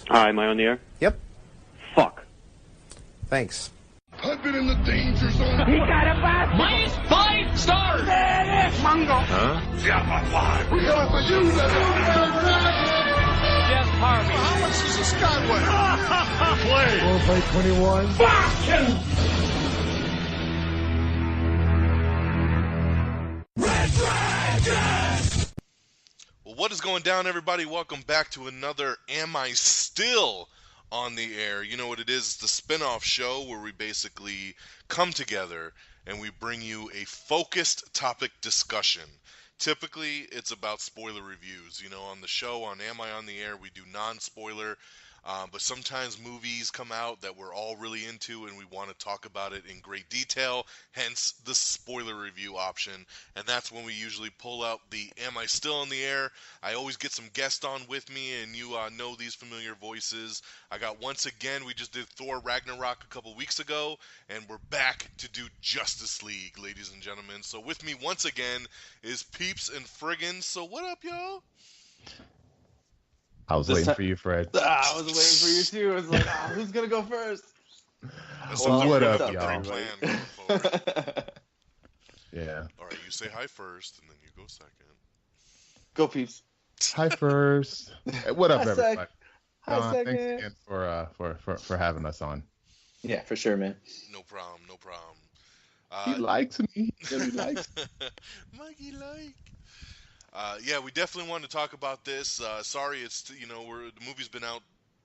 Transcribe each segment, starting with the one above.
Hi, am I on the air? Yep. Fuck. Thanks. I've been in the danger zone. He got a bat. Minus 5 stars. Mango. Huh? We got for you, Jeff Harvey. How much does this guy weigh? Play 21. Well, what is going down, everybody? Welcome back to another Am I Still on the Air? You know what it is? It's the spin-off show where we basically come together and we bring you a focused topic discussion. Typically, it's about spoiler reviews. You know, on the show, on Am I on the Air, we do non-spoiler, but sometimes movies come out that we're all really into and we want to talk about it in great detail, hence the spoiler review option. And that's when we usually pull out the Am I Still on the Air? I always get some guests on with me, and you know these familiar voices. I got, once again, we just did Thor Ragnarok a couple weeks ago, and we're back to do Justice League, ladies and gentlemen. So with me once again is Peeps and Frigginz. So what up, y'all? I was waiting for you, Fred. I was waiting for you too. I was like, who's gonna go first? What up, y'all? Yeah. All right, you say hi first, and then you go second. Go, Peeps. Hi first. What up, Hi, everybody? Hi, second. Thanks again for having us on. Yeah, for sure, man. No problem, no problem. He likes me. He likes me. Mikey like. Yeah, we definitely wanted to talk about this. Sorry, it's the movie's been out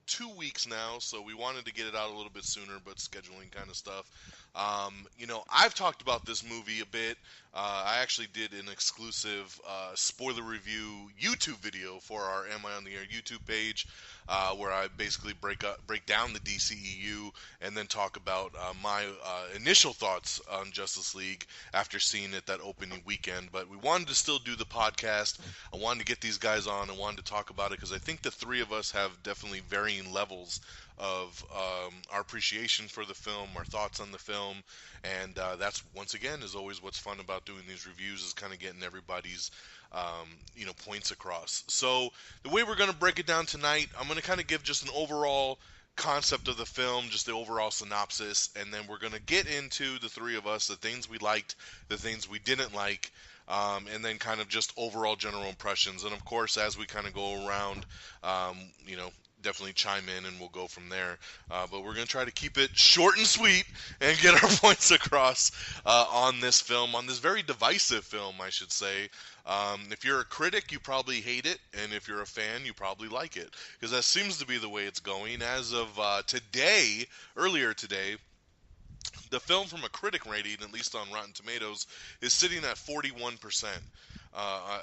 2 weeks now, so we wanted to get it out a little bit sooner, but scheduling kind of stuff. I've talked about this movie a bit. I actually did an exclusive spoiler review YouTube video for our Am I on the Air YouTube page, where I basically break down the DCEU and then talk about my initial thoughts on Justice League after seeing it that opening weekend. But we wanted to still do the podcast. I wanted to get these guys on. I wanted to talk about it because I think the three of us have definitely varying levels of our appreciation for the film, our thoughts on the film, and that's, once again, is always what's fun about doing these reviews, is kind of getting everybody's points across. So the way we're going to break it down tonight, I'm going to kind of give just an overall concept of the film, just the overall synopsis, and then we're going to get into, the three of us, the things we liked, the things we didn't like, and then kind of just overall general impressions. And of course, as we kind of go around, definitely chime in and we'll go from there. But we're going to try to keep it short and sweet and get our points across on this film, on this very divisive film, I should say. If you're a critic, you probably hate it, and if you're a fan, you probably like it, because that seems to be the way it's going. As of earlier today, the film, from a critic rating, at least on Rotten Tomatoes, is sitting at 41%.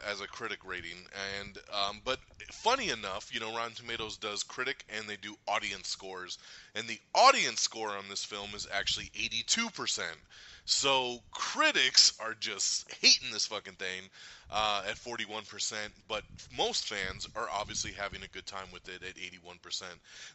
As a critic rating, and but funny enough, Rotten Tomatoes does critic and they do audience scores, and the audience score on this film is actually 82%. So critics are just hating this fucking thing at 41%, but most fans are obviously having a good time with it at 81%.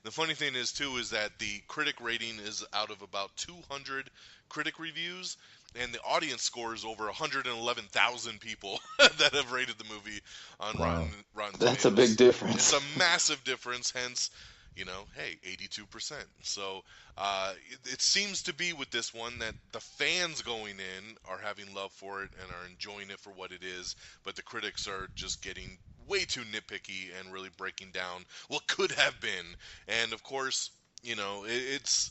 The funny thing is that the critic rating is out of about 200 critic reviews, and the audience score is over 111,000 people that have rated the movie on Rotten Tomatoes. That's a big difference. It's a massive difference, hence, hey, 82%. So it seems to be with this one that the fans going in are having love for it and are enjoying it for what it is, but the critics are just getting way too nitpicky and really breaking down what could have been. And of course, it's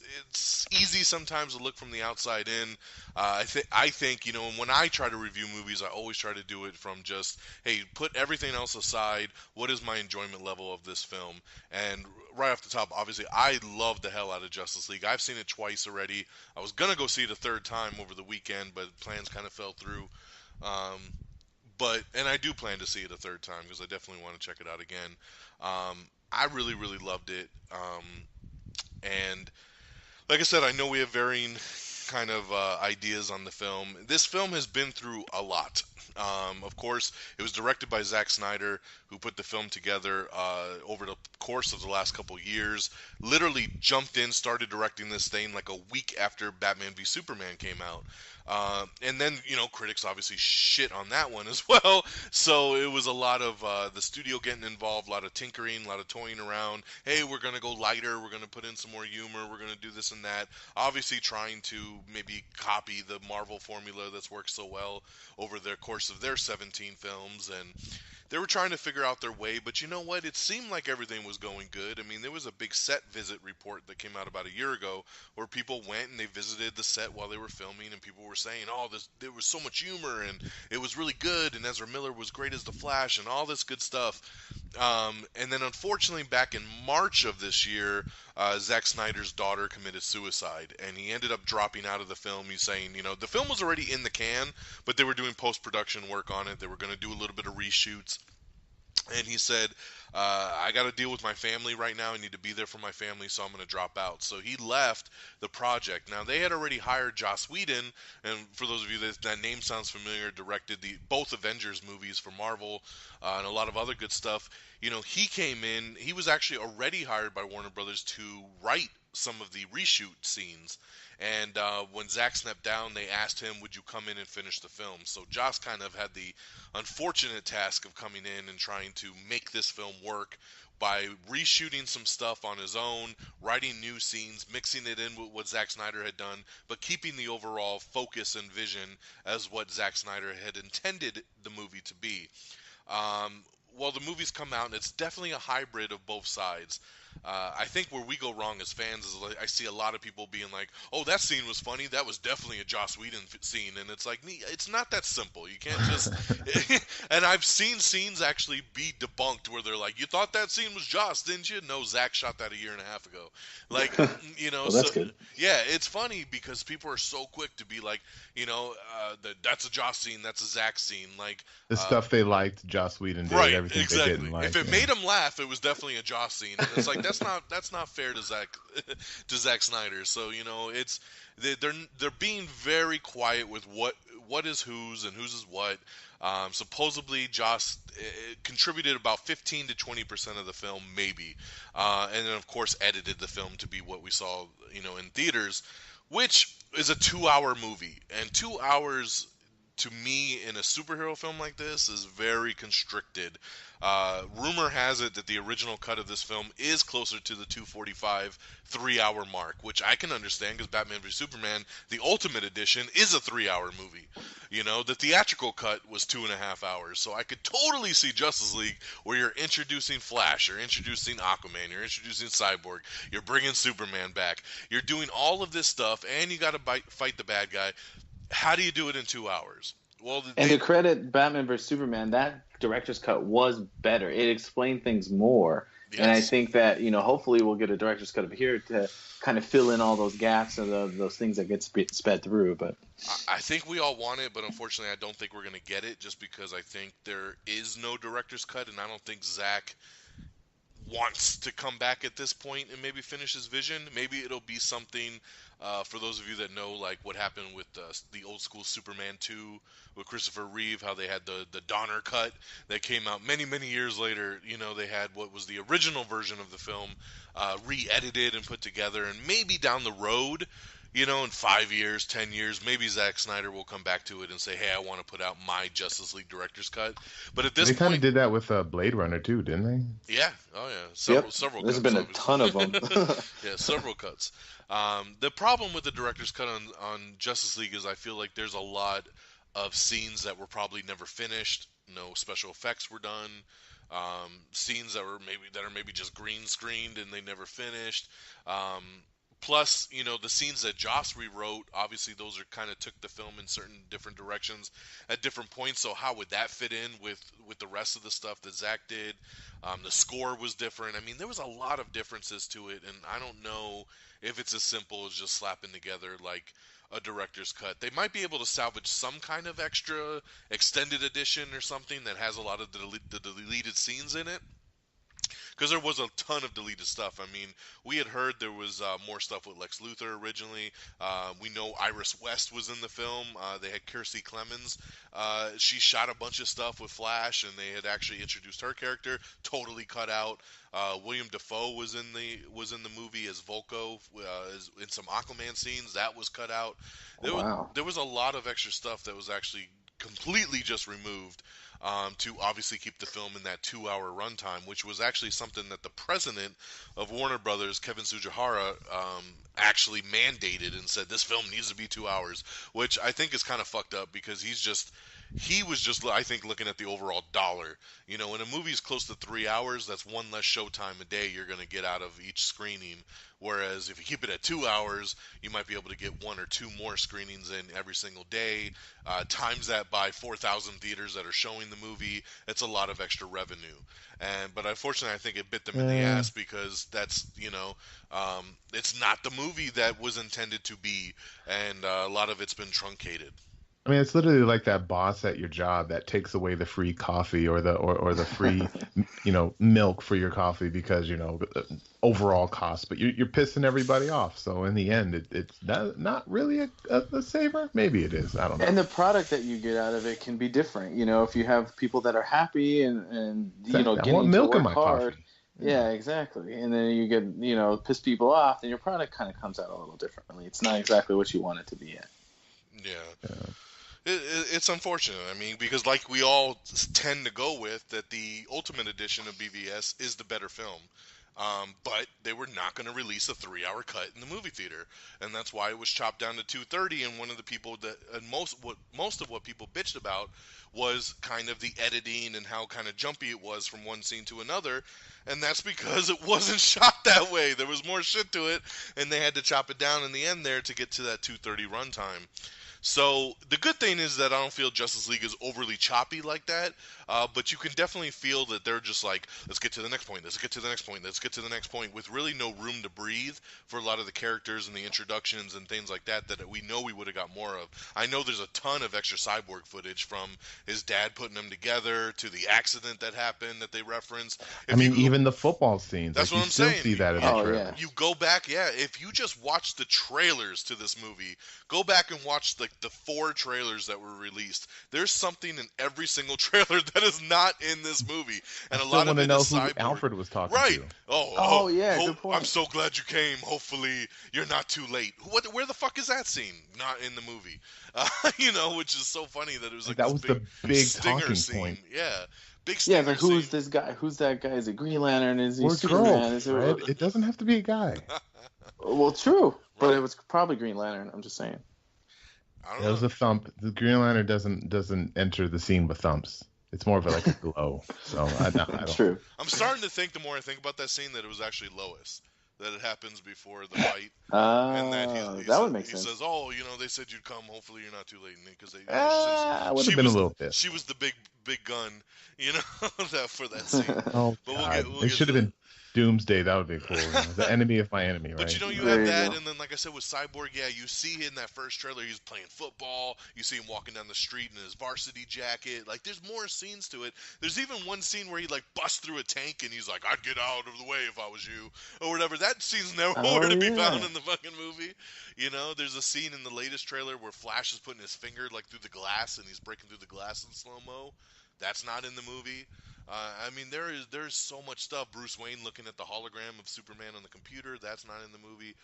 easy sometimes to look from the outside in. I think, when I try to review movies, I always try to do it from just, hey, put everything else aside. What is my enjoyment level of this film? And right off the top, obviously, I love the hell out of Justice League. I've seen it twice already. I was going to go see it a third time over the weekend, but plans kind of fell through. And I do plan to see it a third time because I definitely want to check it out again. I really, really loved it. And like I said, I know we have varying kind of ideas on the film. This film has been through a lot. Of course, it was directed by Zack Snyder, who put the film together over the course of the last couple years. Literally jumped in, started directing this thing like a week after Batman v Superman came out. And then, critics obviously shit on that one as well. So it was a lot of the studio getting involved, a lot of tinkering, a lot of toying around. Hey, we're going to go lighter. We're going to put in some more humor. We're going to do this and that. Obviously trying to maybe copy the Marvel formula that's worked so well over the course of their 17 films. And they were trying to figure out their way, but you know what? It seemed like everything was going good. I mean, there was a big set visit report that came out about a year ago where people went and they visited the set while they were filming, and people were saying, oh, there was so much humor, and it was really good, and Ezra Miller was great as the Flash, and all this good stuff. And then unfortunately, back in March of this year, Zack Snyder's daughter committed suicide, and he ended up dropping out of the film. He's saying, the film was already in the can, but they were doing post-production work on it. They were going to do a little bit of reshoots. And he said, I got to deal with my family right now. I need to be there for my family, so I'm going to drop out. So he left the project. Now, they had already hired Joss Whedon, and for those of you that name sounds familiar, directed both Avengers movies for Marvel and a lot of other good stuff. He came in. He was actually already hired by Warner Brothers to write some of the reshoot scenes. And when Zack stepped down, they asked him, would you come in and finish the film? So Joss kind of had the unfortunate task of coming in and trying to make this film work by reshooting some stuff on his own, writing new scenes, mixing it in with what Zack Snyder had done, but keeping the overall focus and vision as what Zack Snyder had intended the movie to be. Well, the movie's come out, and it's definitely a hybrid of both sides. I think where we go wrong as fans is I see a lot of people being like, oh, that scene was funny. That was definitely a Joss Whedon scene. And it's like, it's not that simple. You can't just – and I've seen scenes actually be debunked where they're like, you thought that scene was Joss, didn't you? No, Zach shot that a year and a half ago. Like, well, that's good. Yeah, it's funny because people are so quick to be like, that's a Joss scene, that's a Zach scene. Like the stuff they liked, Joss Whedon did. Right, everything exactly. They didn't like. If it made them laugh, it was definitely a Joss scene. And it's like that's not fair to Zack Snyder. So they're being very quiet with what is whose and whose is what. Supposedly Joss contributed about 15 to 20% of the film, maybe, and then of course edited the film to be what we saw, in theaters, which is a 2-hour movie, and 2 hours. To me, in a superhero film like this, is very constricted. Rumor has it that the original cut of this film is closer to the 2:45, 3-hour mark, which I can understand because Batman v Superman, the Ultimate Edition, is a 3-hour movie. The theatrical cut was 2.5 hours, so I could totally see Justice League where you're introducing Flash, you're introducing Aquaman, you're introducing Cyborg, you're bringing Superman back, you're doing all of this stuff, and you got to fight the bad guy. How do you do it in 2 hours? Well, and to credit Batman vs Superman, that director's cut was better. It explained things more, yes. And I think that hopefully we'll get a director's cut up here to kind of fill in all those gaps and those things that get sped through. But I think we all want it, but unfortunately, I don't think we're going to get it, just because I think there is no director's cut, and I don't think Zack wants to come back at this point and maybe finish his vision. Maybe it'll be something for those of you that know, like what happened with the old school Superman 2 with Christopher Reeve, how they had the Donner cut that came out many years later. They had what was the original version of the film re-edited and put together, and maybe down the road, in 5 years, 10 years, maybe Zack Snyder will come back to it and say, hey, I want to put out my Justice League director's cut. But at this point... They kind of did that with Blade Runner, too, didn't they? Yeah. Oh, yeah. Several There's cuts. There's been a ton of them. Yeah, several cuts. The problem with the director's cut on Justice League is I feel like there's a lot of scenes that were probably never finished. No special effects were done. Scenes that are maybe just green screened and they never finished. Plus, the scenes that Joss rewrote, obviously those are kind of took the film in certain different directions at different points. So how would that fit in with the rest of the stuff that Zack did? The score was different. I mean, there was a lot of differences to it, and I don't know if it's as simple as just slapping together like a director's cut. They might be able to salvage some kind of extra extended edition or something that has a lot of the deleted scenes in it. because there was a ton of deleted stuff. I mean, we had heard there was more stuff with Lex Luthor originally. We know Iris West was in the film. They had Kiersey Clemons. She shot a bunch of stuff with Flash, and they had actually introduced her character, totally cut out. William Dafoe was in the movie as Volko in some Aquaman scenes. That was cut out. There was a lot of extra stuff that was actually completely just removed to obviously keep the film in that 2-hour runtime, which was actually something that the president of Warner Brothers, Kevin Tsujihara, actually mandated and said this film needs to be 2 hours, which I think is kind of fucked up because he was just, I think, looking at the overall dollar. You know, when a movie's close to 3 hours, that's one less showtime a day you're going to get out of each screening. Whereas if you keep it at 2 hours, you might be able to get 1 or 2 more screenings in every single day. Times that by 4,000 theaters that are showing the movie, it's a lot of extra revenue. But unfortunately, I think it bit them in the ass because that's, it's not the movie that was intended to be, and a lot of it's been truncated. I mean, it's literally like that boss at your job that takes away the free coffee or the free, milk for your coffee because, overall cost. But you're pissing everybody off. So in the end, it's not really a saver. Maybe it is. I don't know. And the product that you get out of it can be different. If you have people that are happy and Exactly. getting I want milk to in work my hard. coffee. Yeah, exactly. And then you get, piss people off, then your product kind of comes out a little differently. It's not exactly what you want it to be yet. Yeah. It's unfortunate. I mean, because like we all tend to go with that the Ultimate Edition of BVS is the better film. But they were not going to release a 3-hour cut in the movie theater, and that's why it was chopped down to 2:30. And one of the people that most of what people bitched about was kind of the editing and how kind of jumpy it was from one scene to another, and that's because it wasn't shot that way. There was more shit to it, and they had to chop it down in the end there to get to that 2:30 runtime. So the good thing is that I don't feel Justice League is overly choppy like that, but you can definitely feel that they're just like, let's get to the next point, let's get to the next point, let's get to the next point, with really no room to breathe for a lot of the characters and the introductions and things like that we know we would have got more of. I know there's a ton of extra Cyborg footage from his dad putting them together to the accident that happened that they reference. Even the football scenes. That's what I'm still saying. See that in the trailer. Yeah. You go back, if you just watch the trailers to this movie, go back and watch the 4 trailers that were released. There's something in every single trailer that is not in this movie, and a lot of it is Cyborg. Alfred was talking right. to. Oh, yeah, good point. I'm so glad you came. Hopefully, you're not too late. Where the fuck is that scene? Not in the movie. Which is so funny that it was like that was the big stinger talking scene. point. Yeah. Big stinger Yeah, but who is scene. this guy? Who's that guy? Is it Green Lantern? Is he Or Superman? girls, right? It doesn't have to be a guy. Well, true, but Right. it was probably Green Lantern. I'm just saying. I don't It was know. a thump. The Green Lantern doesn't enter the scene with thumps. It's more of a glow. So I don't. True. I'm starting to think, the more I think about that scene, that it was actually Lois. That it happens before the fight. And that That would make he sense. says, they said you'd come. Hopefully you're not too late. Because they, would have been a little bit. She was the big gun, for that scene. Oh, But God. we'll It get should have to been Doomsday. That would be cool. The enemy of my enemy, right? But you There have you that, go. and then like I said with Cyborg, you see in that first trailer he's playing football. You see him walking down the street in his varsity jacket. Like there's more scenes to it. There's even one scene where he like busts through a tank and he's like, "I'd get out of the way if I was you," or whatever. That scene's nowhere to be found in the fucking movie. There's a scene in the latest trailer where Flash is putting his finger like through the glass and he's breaking through the glass in slow-mo. That's not in the movie. There's so much stuff. Bruce Wayne looking at the hologram of Superman on the computer. That's not in the movie.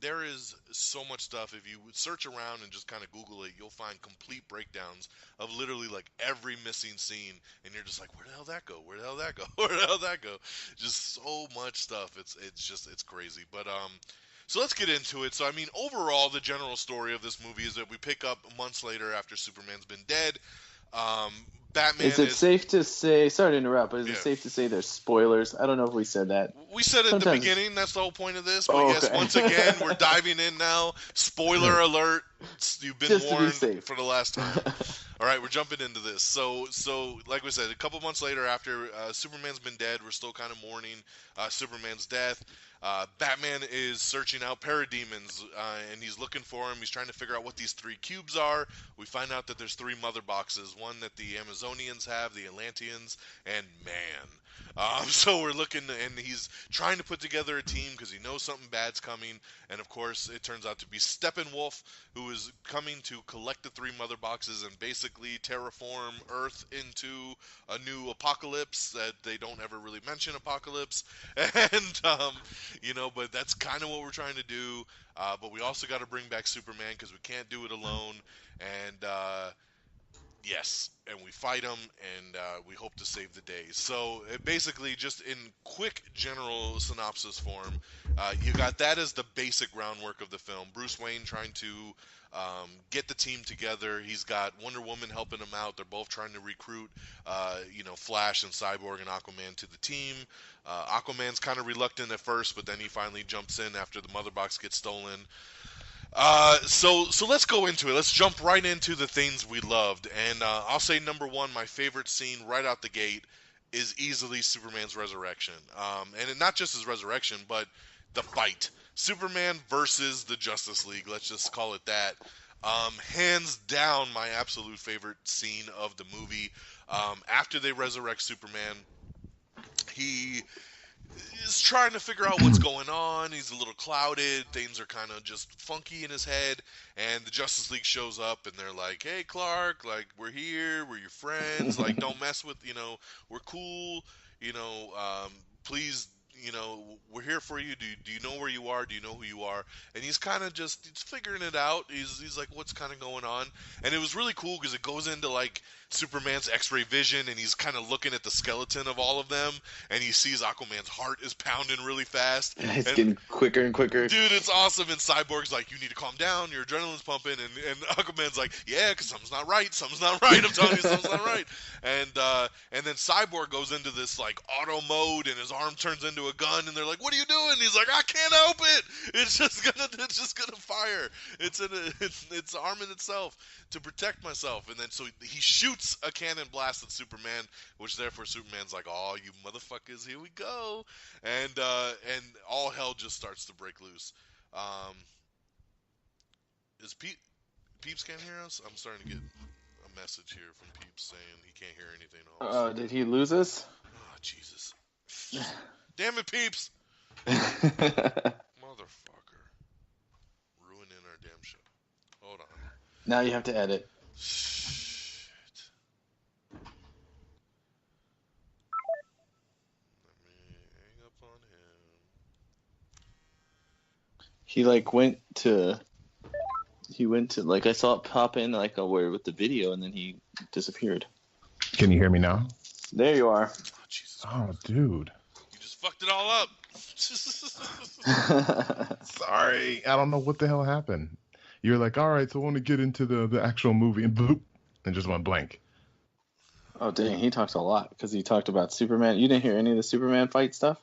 There is so much stuff. If you search around and just kind of Google it, you'll find complete breakdowns of literally like every missing scene, and you're just like, where the hell that go? Where the hell that go? Where the hell that go? Just so much stuff. It's crazy. But so let's get into it. So overall, the general story of this movie is that we pick up months later after Superman's been dead. Batman Is it safe to say? Sorry to interrupt, but is it safe to say there's spoilers? I don't know if we said that. We said it at the beginning. That's the whole point of this. But yes, once again, we're diving in now. Spoiler alert. You've been Just to be warned safe. for the last time. All right, we're jumping into this. So like we said, a couple months later after Superman's been dead, we're still kind of mourning Superman's death. Batman is searching out parademons, and he's looking for them. He's trying to figure out what these 3 cubes are. We find out that there's 3 mother boxes, one that the Amazonians have, the Atlanteans, and man. So we're looking, and he's trying to put together a team because he knows something bad's coming. And of course, it turns out to be Steppenwolf, who is coming to collect the 3 mother boxes and basically terraform Earth into a new apocalypse that they don't ever really mention apocalypse. And, but that's kind of what we're trying to do. But we also got to bring back Superman because we can't do it alone. And, yes, and we fight him, and we hope to save the day. So basically, just in quick general synopsis form, you got that as the basic groundwork of the film. Bruce Wayne trying to get the team together. He's got Wonder Woman helping him out. They're both trying to recruit, Flash and Cyborg and Aquaman to the team. Aquaman's kind of reluctant at first, but then he finally jumps in after the mother box gets stolen. So let's go into it. Let's jump right into the things we loved. And I'll say number one, my favorite scene right out the gate is easily Superman's resurrection. And not just his resurrection, but the fight. Superman versus the Justice League, let's just call it that. Hands down, my absolute favorite scene of the movie. After they resurrect Superman, he is trying to figure out what's going on. He's a little clouded. Things are kind of just funky in his head. And the Justice League shows up, and they're like, hey, Clark, like, we're here. We're your friends. Like, don't mess with, we're cool. Please, we're here for you. Do you know where you are? Do you know who you are? And he's kind of just figuring it out. He's like, what's kind of going on? And it was really cool because it goes into, like, Superman's X-ray vision, and he's kind of looking at the skeleton of all of them, and he sees Aquaman's heart is pounding really fast. It's getting quicker and quicker. Dude, it's awesome. And Cyborg's like, you need to calm down. Your adrenaline's pumping. And Aquaman's like, yeah, because something's not right. Something's not right. I'm telling you, something's not right. And then Cyborg goes into this, like, auto mode, and his arm turns into a gun, and they're like, what are you doing? He's like, I can't help it. It's just gonna fire. It's arming itself to protect myself. And then so he shoots a cannon blast at Superman, which therefore Superman's like, oh, you motherfuckers, here we go. And all hell just starts to break loose. Is Peeps can't hear us? I'm starting to get a message here from Peeps saying he can't hear anything else. Did he lose us? Oh, Jesus. Damn it, Peeps! Motherfucker. Ruining our damn show. Hold on. Now you have to edit. Shit. Let me hang up on him. He went to like I saw it pop in like where with the video, and then he disappeared. Can you hear me now? There you are. Oh, Jesus. Oh, dude. You just fucked it all up. Sorry. I don't know what the hell happened. You're like, all right, so I want to get into the actual movie, and bloop, and just went blank. Oh, dang. He talks a lot because he talked about Superman. You didn't hear any of the Superman fight stuff?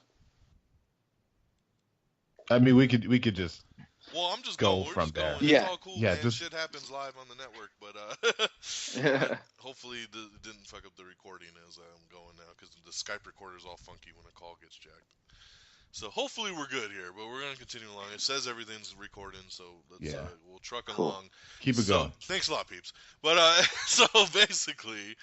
I mean, we could just Well, I'm just go going. We're from just there. going. Yeah. It's all cool, Yeah, man. just- Shit happens live on the network, but hopefully it didn't fuck up the recording as I'm going now, because the Skype recorder's all funky when a call gets jacked. So hopefully we're good here, but we're going to continue along. It says everything's recording, so let's we'll truck Cool. along. keep it going. Thanks a lot, Peeps. But so basically,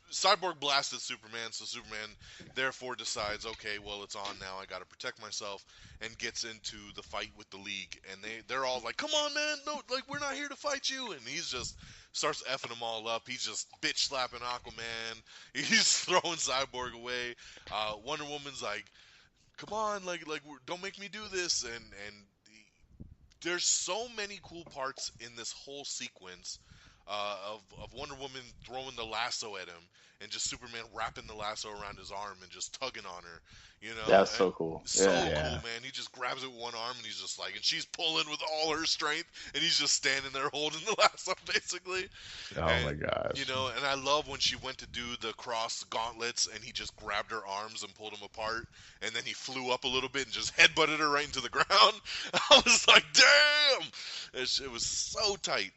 Cyborg blasted Superman, so Superman therefore decides, okay, well, it's on now, I gotta protect myself, and gets into the fight with the League, and they're all like, come on, man, no, like, we're not here to fight you, and he's just starts effing them all up. He's just bitch slapping Aquaman, he's throwing Cyborg away. Wonder Woman's like, come on, like don't make me do this, and there's so many cool parts in this whole sequence. Of Wonder Woman throwing the lasso at him, and just Superman wrapping the lasso around his arm and just tugging on her, That's so cool. So cool, Yeah. man. He just grabs it with one arm, and he's just like, and she's pulling with all her strength, and he's just standing there holding the lasso, basically. Oh my gosh. And I love when she went to do the cross gauntlets, and he just grabbed her arms and pulled them apart, and then he flew up a little bit and just headbutted her right into the ground. I was like, damn! It was so tight.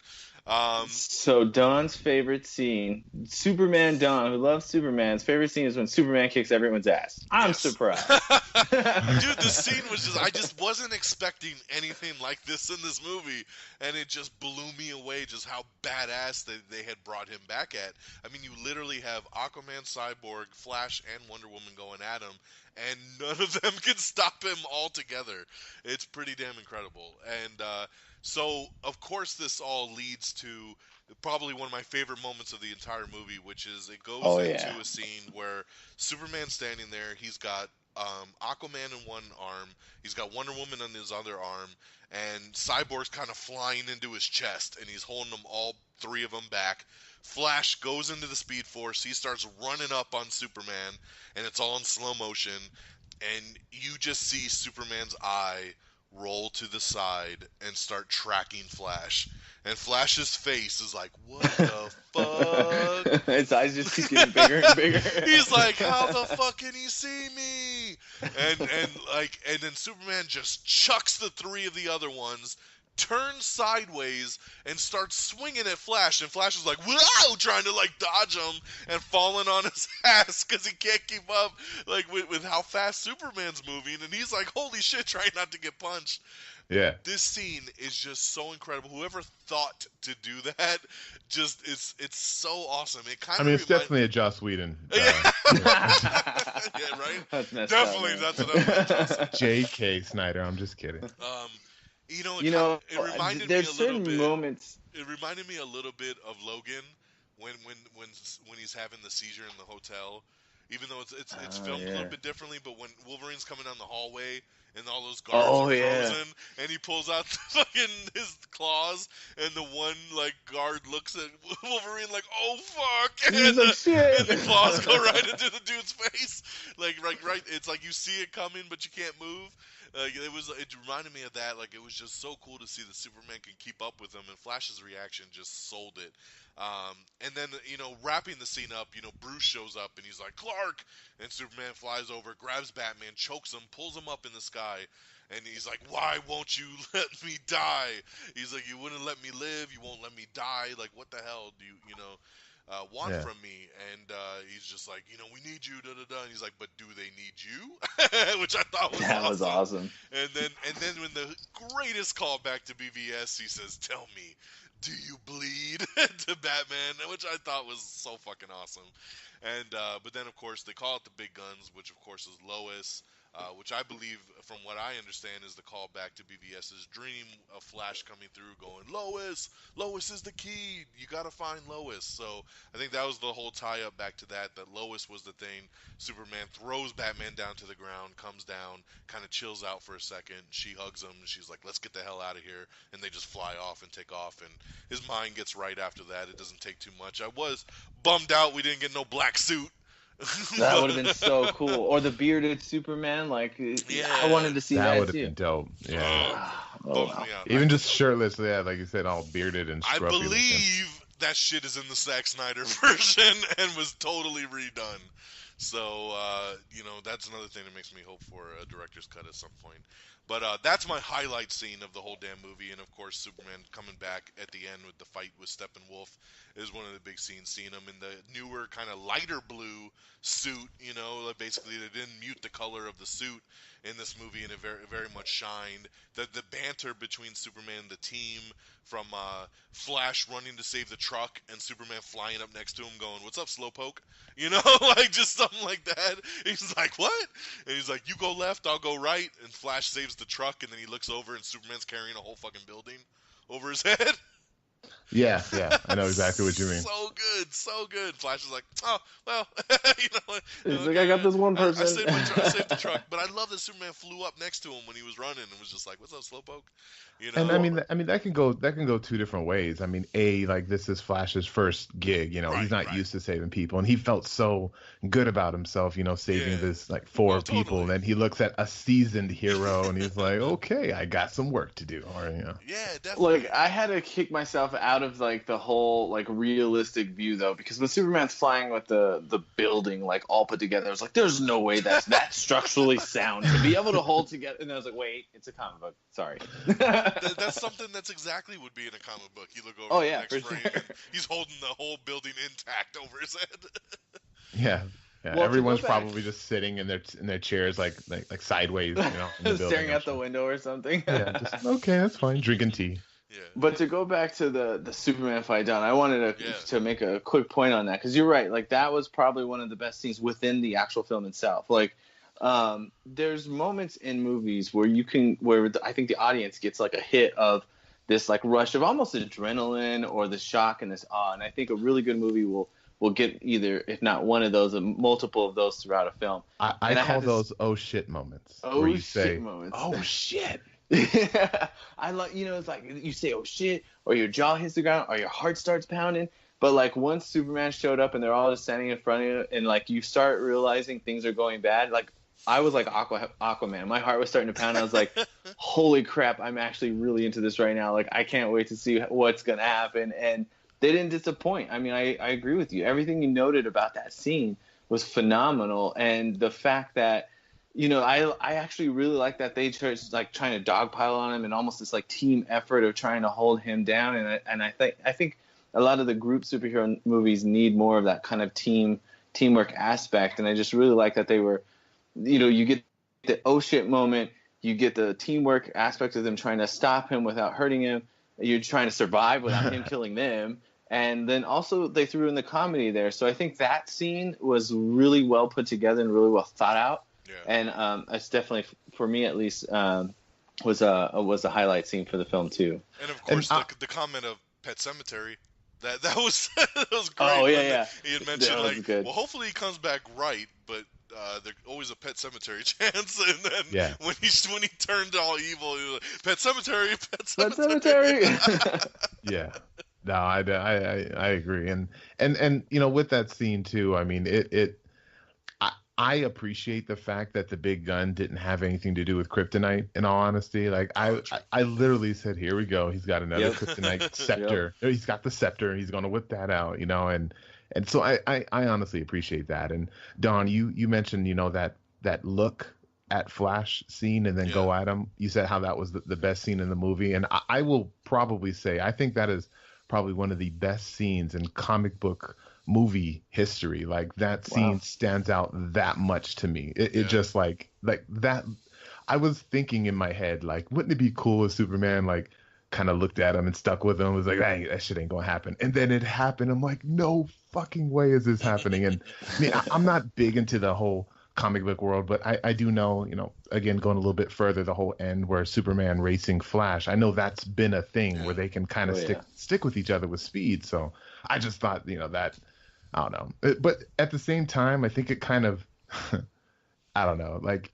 So Don's favorite scene, Superman Don, who loves Superman's favorite scene is when Superman kicks everyone's ass. I'm surprised. Dude, the scene was just, I just wasn't expecting anything like this in this movie, and it just blew me away just how badass they had brought him back at. I mean, you literally have Aquaman, Cyborg, Flash, and Wonder Woman going at him, and none of them can stop him altogether. It's pretty damn incredible. And so, of course, this all leads to probably one of my favorite moments of the entire movie, which is it goes into a scene where Superman's standing there. He's got Aquaman in one arm, he's got Wonder Woman on his other arm, and Cyborg's kind of flying into his chest, and he's holding them all three of them back. Flash goes into the Speed Force. He starts running up on Superman, and it's all in slow motion, and you just see Superman's eye roll to the side and start tracking Flash. And Flash's face is like, what the fuck? His eyes just keep getting bigger and bigger. He's like, how the fuck can he see me? And then Superman just chucks the three of the other ones, turns sideways, and starts swinging at Flash. And Flash is like, wow, trying to like dodge him and falling on his ass because he can't keep up like with how fast Superman's moving. And he's like, holy shit, trying not to get punched. Yeah. This scene is just so incredible. Whoever thought to do that, just it's so awesome. It kind of. I mean, it's definitely a Joss Whedon. Yeah, right. That's messed Definitely, up, that's what I'm. J.K. Snyder. I'm just kidding. It reminded me a there's little certain bit. moments. It reminded me a little bit of Logan when he's having the seizure in the hotel. Even though it's filmed a little bit differently, but when Wolverine's coming down the hallway and all those guards are frozen, and he pulls out his claws, and the one like guard looks at Wolverine like, "Oh fuck!" and the claws go right into the dude's face, like right. It's like you see it coming, but you can't move. It reminded me of that. Like, it was just so cool to see that Superman can keep up with him, and Flash's reaction just sold it. And then, wrapping the scene up, Bruce shows up, and he's like, Clark! And Superman flies over, grabs Batman, chokes him, pulls him up in the sky, and he's like, why won't you let me die? He's like, you wouldn't let me live, you won't let me die, like, what the hell do you want from me? And he's just like, we need you, da-da-da. And he's like, but do they need you? Which I thought was awesome. That was awesome. And then when the greatest callback to BVS, he says, tell me, do you bleed? To Batman, which I thought was so fucking awesome. And but then, of course, they call it the big guns, which, of course, is Lois. Which I believe, from what I understand, is the callback to BVS's dream of Flash coming through going, Lois is the key, you gotta find Lois. So I think that was the whole tie-up back to that Lois was the thing. Superman throws Batman down to the ground, comes down, kind of chills out for a second, she hugs him, and she's like, let's get the hell out of here, and they just fly off and take off, and his mind gets right after that. It doesn't take too much. I was bummed out we didn't get no black suit. That would have been so cool. Or the bearded Superman, I wanted to see that would have too. been dope. Yeah. Wow. Even just shirtless, like you said, all bearded and scruffy. I believe that shit is in the Zack Snyder version and was totally redone. So, that's another thing that makes me hope for a director's cut at some point. But that's my highlight scene of the whole damn movie. And, of course, Superman coming back at the end with the fight with Steppenwolf is one of the big scenes. Seeing him in the newer kind of lighter blue suit, basically they didn't mute the color of the suit in this movie, and it very, very much shined. The banter between Superman and the team, from Flash running to save the truck and Superman flying up next to him going, what's up, Slowpoke? Just something like that. He's like, what? And he's like, you go left, I'll go right. And Flash saves the truck, and then he looks over and Superman's carrying a whole fucking building over his head. Yeah, I know exactly what you mean. So good. Flash is like, oh, well, He's like, I got this one person. I saved the truck. But I love that Superman flew up next to him when he was running and was just like, what's up, Slowpoke? And I mean that can go two different ways. I mean, this is Flash's first gig. He's not used to saving people, and he felt so good about himself. Saving this four people, and then he looks at a seasoned hero, and he's like, okay, I got some work to do. Or yeah, definitely. I had to kick myself out of the whole realistic view though, because when Superman's flying with the building all put together, I was like, there's no way that's that structurally sound to be able to hold together. And I was like, wait, it's a comic book. Sorry. That's something that's exactly would be in a comic book. You look over the next frame, and he's holding the whole building intact over his head. Yeah. Yeah, Well, to everyone's go back- probably just sitting in their chairs like sideways, in the building. staring out the window or something. Yeah, just okay, that's fine. Drinking tea. Yeah. But to go back to the Superman fight, Don, I wanted Yeah. to make a quick point on that, because you're right. Like, that was probably one of the best scenes within the actual film itself. Like, there's moments in movies where I think the audience gets like a hit of this like rush of almost adrenaline or the shock and this awe. And I think a really good movie will get either, if not one of those, multiple of those throughout a film. I call those oh shit moments. Oh where you shit say, moments. oh shit. I like, it's like you say oh shit, or your jaw hits the ground, or your heart starts pounding. But like once Superman showed up and they're all just standing in front of you, and like you start realizing things are going bad, like I was like Aquaman. My heart was starting to pound. I was like, holy crap, I'm actually really into this right now. Like, I can't wait to see what's gonna happen. And they didn't disappoint. I mean, I agree with you. Everything you noted about that scene was phenomenal, and the fact that, I actually really like that they just like trying to dogpile on him and almost this like team effort of trying to hold him down. And I think a lot of the group superhero movies need more of that kind of teamwork aspect. And I just really like that they were, you get the oh shit moment, you get the teamwork aspect of them trying to stop him without hurting him. You're trying to survive without him killing them. And then also they threw in the comedy there. So I think that scene was really well put together and really well thought out. Yeah. And it's definitely, for me at least, was a highlight scene for the film too. And of course, the comment of Pet Sematary, that was that was great. Oh yeah. He had mentioned like, good. well, hopefully he comes back right, but there's always a Pet Cemetery chance. And then when he turned all evil, he was like, Pet Cemetery, Pet Cemetery. Yeah. No, I agree, and with that scene too. I mean, I appreciate the fact that the big gun didn't have anything to do with kryptonite. In all honesty, like I literally said, here we go. He's got another kryptonite scepter. Yep. He's got the scepter. He's gonna whip that out, and so I honestly appreciate that. And Don, you mentioned that look at Flash scene and then go at him. You said how that was the best scene in the movie, and I will probably say I think that is probably one of the best scenes in comic book movie history. Like that scene stands out that much to me. It just like that. I was thinking in my head, like, wouldn't it be cool if Superman like kind of looked at him and stuck with him? Was like, hey, that shit ain't gonna happen. And then it happened. I'm like, no fucking way is this happening. And I mean, I'm not big into the whole comic book world, but I do know, again, going a little bit further, the whole end where Superman racing Flash, I know that's been a thing where they can kind of stick with each other with speed. So I just thought, that, I don't know. But at the same time, I think it kind of, I don't know, like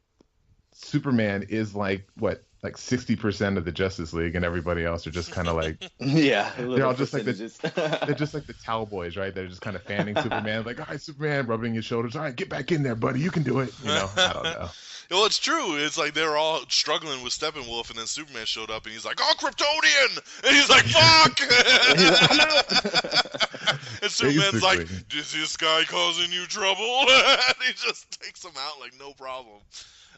Superman is like 60% of the Justice League, and everybody else are just kind of like, they're all just like they're just like the towel boys, right? They're just kind of fanning Superman, like, all right, Superman, rubbing his shoulders, all right, get back in there, buddy, you can do it. I don't know. Well, it's true. It's like they were all struggling with Steppenwolf, and then Superman showed up, and he's like, "Oh, Kryptonian!" And he's like, "Fuck!" And Superman's like, "Is this guy causing you trouble?" And he just takes him out like no problem.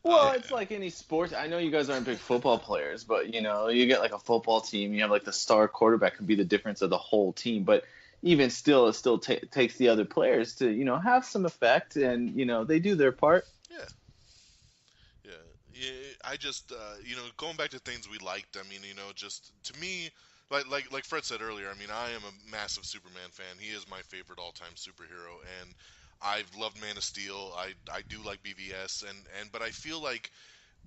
Well, it's like any sport. I know you guys aren't big football players, but you get like a football team. You have like the star quarterback could be the difference of the whole team. But even still, it still takes the other players to have some effect, and they do their part. Yeah, I just going back to things we liked. I mean, just to me, like Fred said earlier. I mean, I am a massive Superman fan. He is my favorite all-time superhero, and I've loved Man of Steel. I do like BVS, but I feel like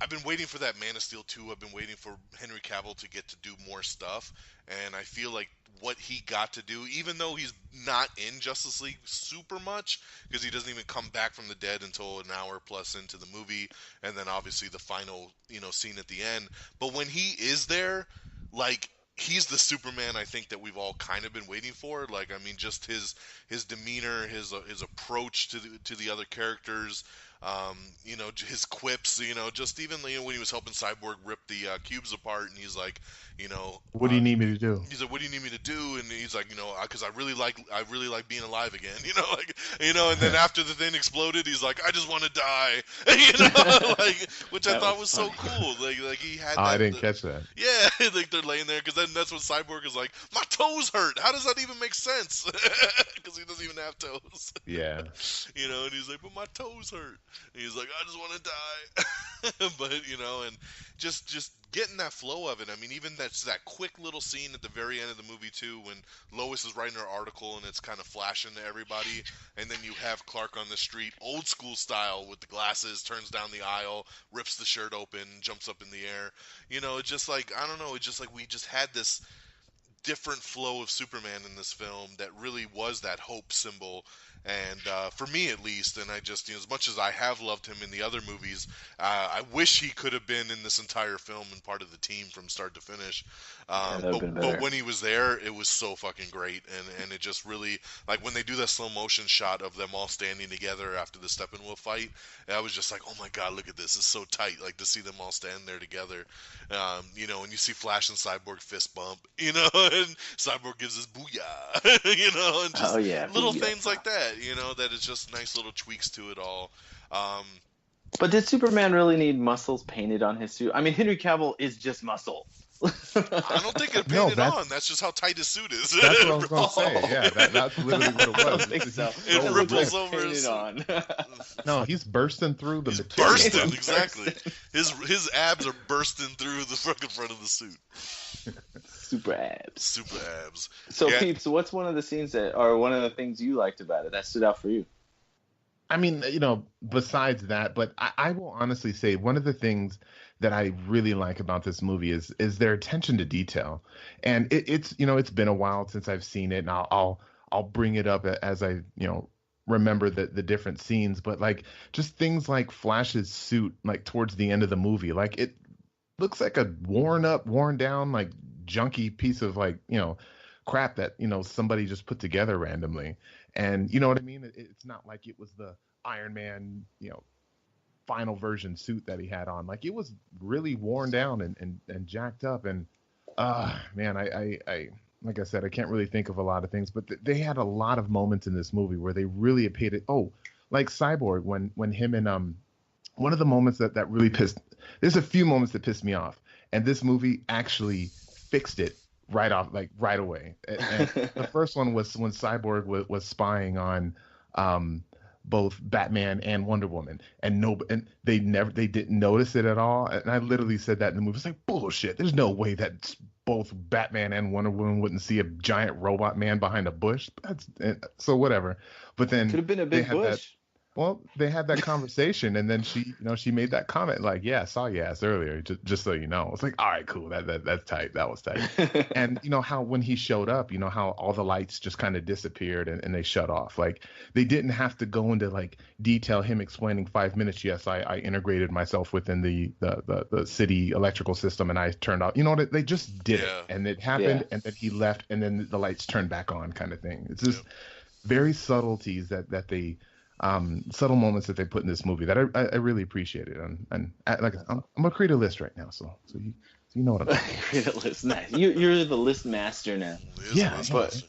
I've been waiting for that Man of Steel 2. I've been waiting for Henry Cavill to get to do more stuff, and I feel like what he got to do, even though he's not in Justice League super much, because he doesn't even come back from the dead until an hour plus into the movie, and then obviously the final, scene at the end. But when he is there, like, he's the Superman I think that we've all kind of been waiting for. Like, I mean, just his demeanor, his approach to the other characters. You know, his quips, you know, just even when he was helping Cyborg rip the cubes apart, and he's like, you know, What do you need me to do? he's like, "What do you need me to do?" And he's like, you know, because I really like being alive again, you know, like, you know. And then after the thing exploded, he's like, "I just want to die," you know, like, which I thought was so cool. Like he had. Oh, I didn't catch that. Yeah, like they're laying there, because then that's when Cyborg is like, "My toes hurt." How does that even make sense? Because he doesn't even have toes. Yeah. You know, and he's like, "But my toes hurt." And he's like, "I just want to die." But you know, and just getting that flow of it. I mean, even that quick little scene at the very end of the movie too, when Lois is writing her article and it's kind of flashing to everybody, and then you have Clark on the street, old school style, with the glasses, turns down the aisle, rips the shirt open, jumps up in the air. You know, it's just like, I don't know, it's just like we just had this different flow of Superman in this film that really was that hope symbol. And for me at least, and I just, you know, as much as I have loved him in the other movies, I wish he could have been in this entire film and part of the team from start to finish. But when he was there, it was so fucking great, and it just really, like when they do that slow motion shot of them all standing together after the Steppenwolf fight, I was just like, oh my god, look at this, it's so tight, like to see them all stand there together. You know, and you see Flash and Cyborg fist bump, you know, and Cyborg gives his booyah, you know, and just little things like that, you know, that is just nice little tweaks to it all. But did Superman really need muscles painted on his suit? I mean, Henry Cavill is just muscle. I don't think it painted on. That's just how tight his suit is. That's what I was going to say. Yeah, that's literally what it was. I don't think so. It ripples over his on. No, he's bursting through the He's material. bursting, exactly. His abs are bursting through the fucking front of the suit. Super abs. Super abs. So, yeah. Peeps, what's one of the scenes or one of the things you liked about it that stood out for you? I mean, you know, besides that, but I will honestly say one of the things that I really like about this movie is their attention to detail. And it's, you know, it's been a while since I've seen it, and I'll bring it up as I, you know, remember the different scenes. But like just things like Flash's suit, like towards the end of the movie, like it looks like a worn down, like junky piece of, like, you know, crap that, you know, somebody just put together randomly. And you know what I mean? It's not like it was the Iron Man, you know, final version suit that he had on. Like, it was really worn down and jacked up. And man, I like I said, I can't really think of a lot of things, but they had a lot of moments in this movie where they really paid it. Oh, like Cyborg, when him and one of the moments that really there's a few moments that pissed me off, and this movie actually fixed it right away. And the first one was when Cyborg was spying on both Batman and Wonder Woman, and they didn't notice it at all. And I literally said that in the movie. It's like, bullshit. There's no way that both Batman and Wonder Woman wouldn't see a giant robot man behind a bush. So whatever. But then could have been a big bush. Well, they had that conversation, and then she made that comment like, "Yeah, I saw your ass earlier, just so you know." It's like, all right, cool, that's tight, that was tight. And you know how when he showed up, you know how all the lights just kind of disappeared and they shut off. Like, they didn't have to go into like detail him explaining 5 minutes. Yes, I integrated myself within the city electrical system, and I turned off. You know, they just did it, and it happened, and then he left, and then the lights turned back on, kind of thing. It's just very subtleties that they. Subtle moments that they put in this movie that I really appreciated, and like I'm gonna create a list right now, so you know what I'm doing. Create a list, nice. You're the list master now. Yeah, but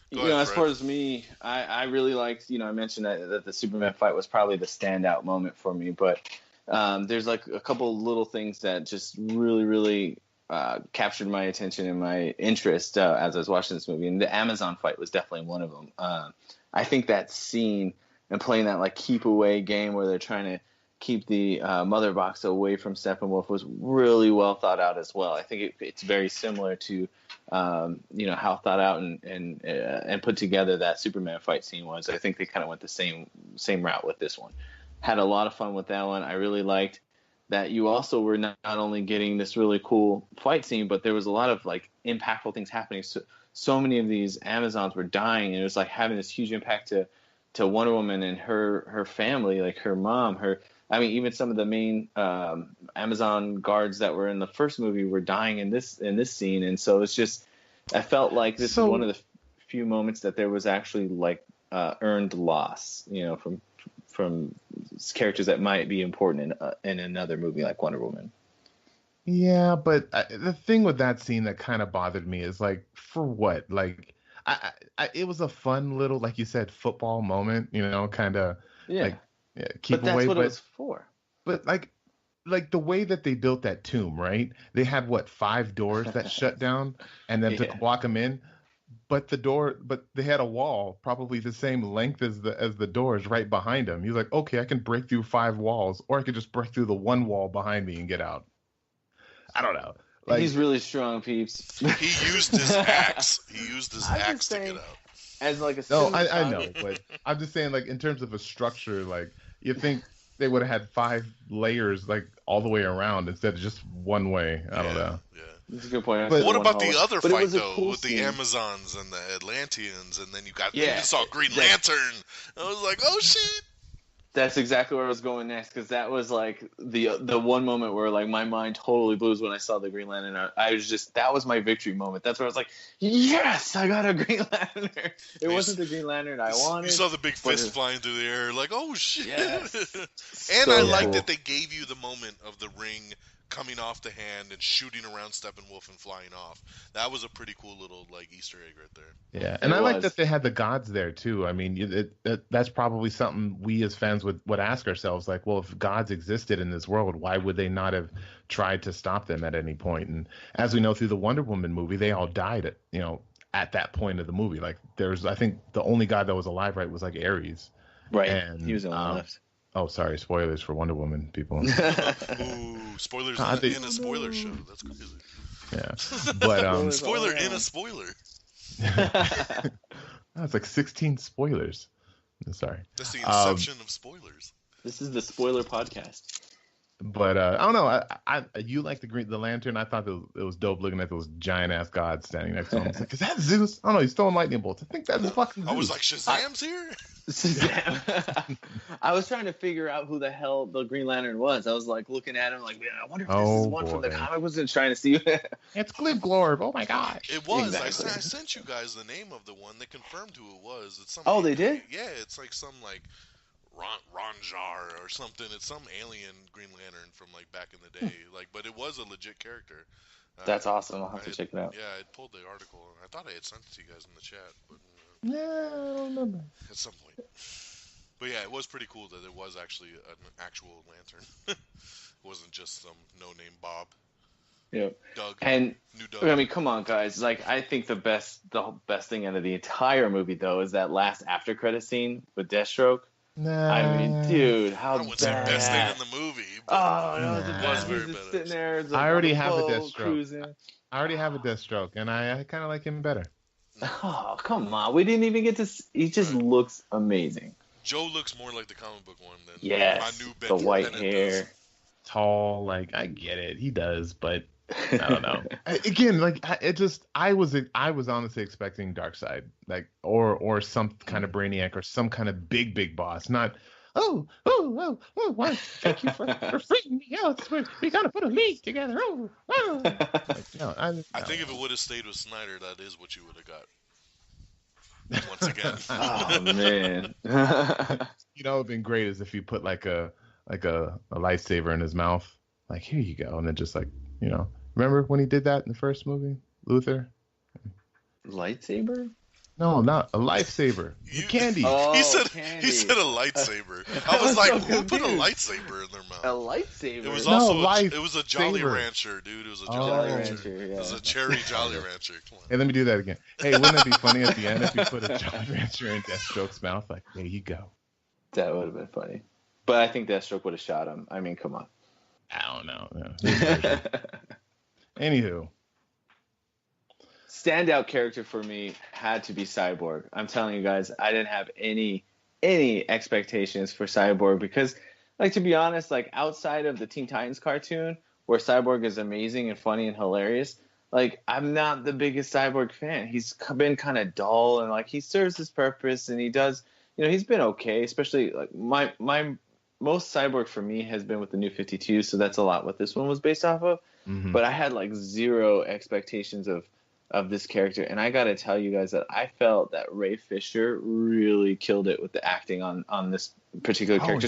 you know, as far as me, I really liked. You know, I mentioned that the Superman fight was probably the standout moment for me, but there's like a couple little things that just really captured my attention and my interest as I was watching this movie, and the Amazon fight was definitely one of them. I think that scene. And playing that like keep away game where they're trying to keep the mother box away from Steppenwolf was really well thought out as well. I think it's very similar to you know, how thought out and put together that Superman fight scene was. I think they kind of went the same route with this one. Had a lot of fun with that one. I really liked that you also were not only getting this really cool fight scene, but there was a lot of like impactful things happening. So many of these Amazons were dying, and it was like having this huge impact to Wonder Woman and her family, like her mom, even some of the main Amazon guards that were in the first movie were dying in this scene. And so it's just, I felt like this is one of the few moments that there was actually like earned loss, you know, characters that might be important in another movie like Wonder Woman. Yeah, but the thing with that scene that kind of bothered me is like, for what? Like, it was a fun little, like you said, football moment, kind of like keep but that's away. what it was for. But like the way that they built that tomb, right? They had 5 doors that shut down, and then to block them in. But they had a wall probably the same length as the doors right behind them. He's like, okay, I can break through 5 walls, or I could just break through the one wall behind me and get out. I don't know. Like, he's really strong, Peeps. He used his axe. To get out. As like a no, I know, but I'm just saying, like, in terms of a structure, like, you think they would have had 5 layers, like, all the way around instead of just one way. I don't know. Yeah. That's a good point. But what about the other fight, though, cool with scene. the Amazons and the Atlanteans, and then you saw Green Lantern. I was like, oh, shit. That's exactly where I was going next, because that was like the one moment where like my mind totally blew when I saw the Green Lantern. That was my victory moment. That's where I was like, yes, I got a Green Lantern. It wasn't the Green Lantern I wanted. You saw the big fist flying through the air, like, oh shit. Yes. And I like that they gave you the moment of the ring coming off the hand and shooting around Steppenwolf and flying off. That was a pretty cool little like Easter egg right there. Yeah, and I like that they had the gods there too. I mean, that's probably something we as fans would ask ourselves, like, well, if gods existed in this world, why would they not have tried to stop them at any point? And as we know through the Wonder Woman movie, they all died at that point of the movie. Like, I think the only god that was alive, right, was like Ares. Right, and he was the one left. Oh, sorry, spoilers for Wonder Woman, people. Ooh, spoilers in a spoiler show. That's crazy. Yeah, but spoiler in a spoiler. That's like 16 spoilers. Sorry. That's the inception of spoilers. This is the spoiler podcast. But I don't know. You like the Lantern? I thought it was dope looking at those giant ass gods standing next to him. Like, is that Zeus? I don't know. He's throwing lightning bolts. I think that's fucking Zeus. I was like, Shazam's here. Shazam. I was trying to figure out who the hell the Green Lantern was. I was like looking at him, like, man, I wonder if this is one from the comic. I wasn't trying to see. It's Glib Glorb. Oh my gosh. It was. Exactly. I sent you guys the name of the one. They confirmed who it was. It's some. Oh, they did? Yeah, it's like some like. Ranjar or something. It's some alien Green Lantern from like back in the day. Like, but it was a legit character. That's awesome. I'll have to check it out. Yeah, I pulled the article. I thought I had sent it to you guys in the chat, but yeah, I don't remember. At some point. But yeah, it was pretty cool that it was actually an actual lantern. It wasn't just some no-name Bob. Yep. Doug. And New Doug. I mean, come on, guys. Like, I think the best thing out of the entire movie, though, is that last after credit scene with Deathstroke. Nah. I mean, dude, how I wouldn't say best thing in the movie. Oh, no, it was very he's just badass. sitting there. I already have a Deathstroke Deathstroke. I already have a Deathstroke, and I kind of like him better. Oh, come on. We didn't even get to see. He just looks amazing. Joe looks more like the comic book one than yes, my new the white Bennett hair. does. Tall, like, I get it. He does, but I don't know. Again, like, I was honestly expecting Darkseid, like, or some kind of Brainiac or some kind of big boss, not. Why? Thank you for freaking me out. We gotta put a league together. Like, no, I think if it would have stayed with Snyder, that is what you would have got. Once again. Oh man. You know, it'd been great is if you put like a lightsaber in his mouth, like, here you go, and then just like, remember when he did that in the first movie, Luthor? Lightsaber? No, not a lifesaver. Candy. Oh, he said candy. he said a lightsaber. I was like, who put a lightsaber in their mouth? A lightsaber? It was No, also life it was a Jolly saver. Rancher, dude. It was a Oh. Jolly Jolly Rancher. Rancher, yeah. It was a cherry Jolly Rancher. Come on. Hey, let me do that again. Hey, wouldn't it be funny at the end if you put a Jolly Rancher in Deathstroke's mouth? Like, there you go. That would have been funny. But I think Deathstroke would have shot him. I mean, come on. I don't know. No. Anywho. Standout character for me had to be Cyborg. I'm telling you guys, I didn't have any expectations for Cyborg because, like, to be honest, like, outside of the Teen Titans cartoon, where Cyborg is amazing and funny and hilarious, like, I'm not the biggest Cyborg fan. He's been kind of dull, and, like, he serves his purpose, and he does, he's been okay, especially, like, my most Cyborg for me has been with the New 52, so that's a lot what this one was based off of. Mm-hmm. But I had, like, zero expectations of of this character. And I got to tell you guys that I felt that Ray Fisher really killed it with the acting on this particular character,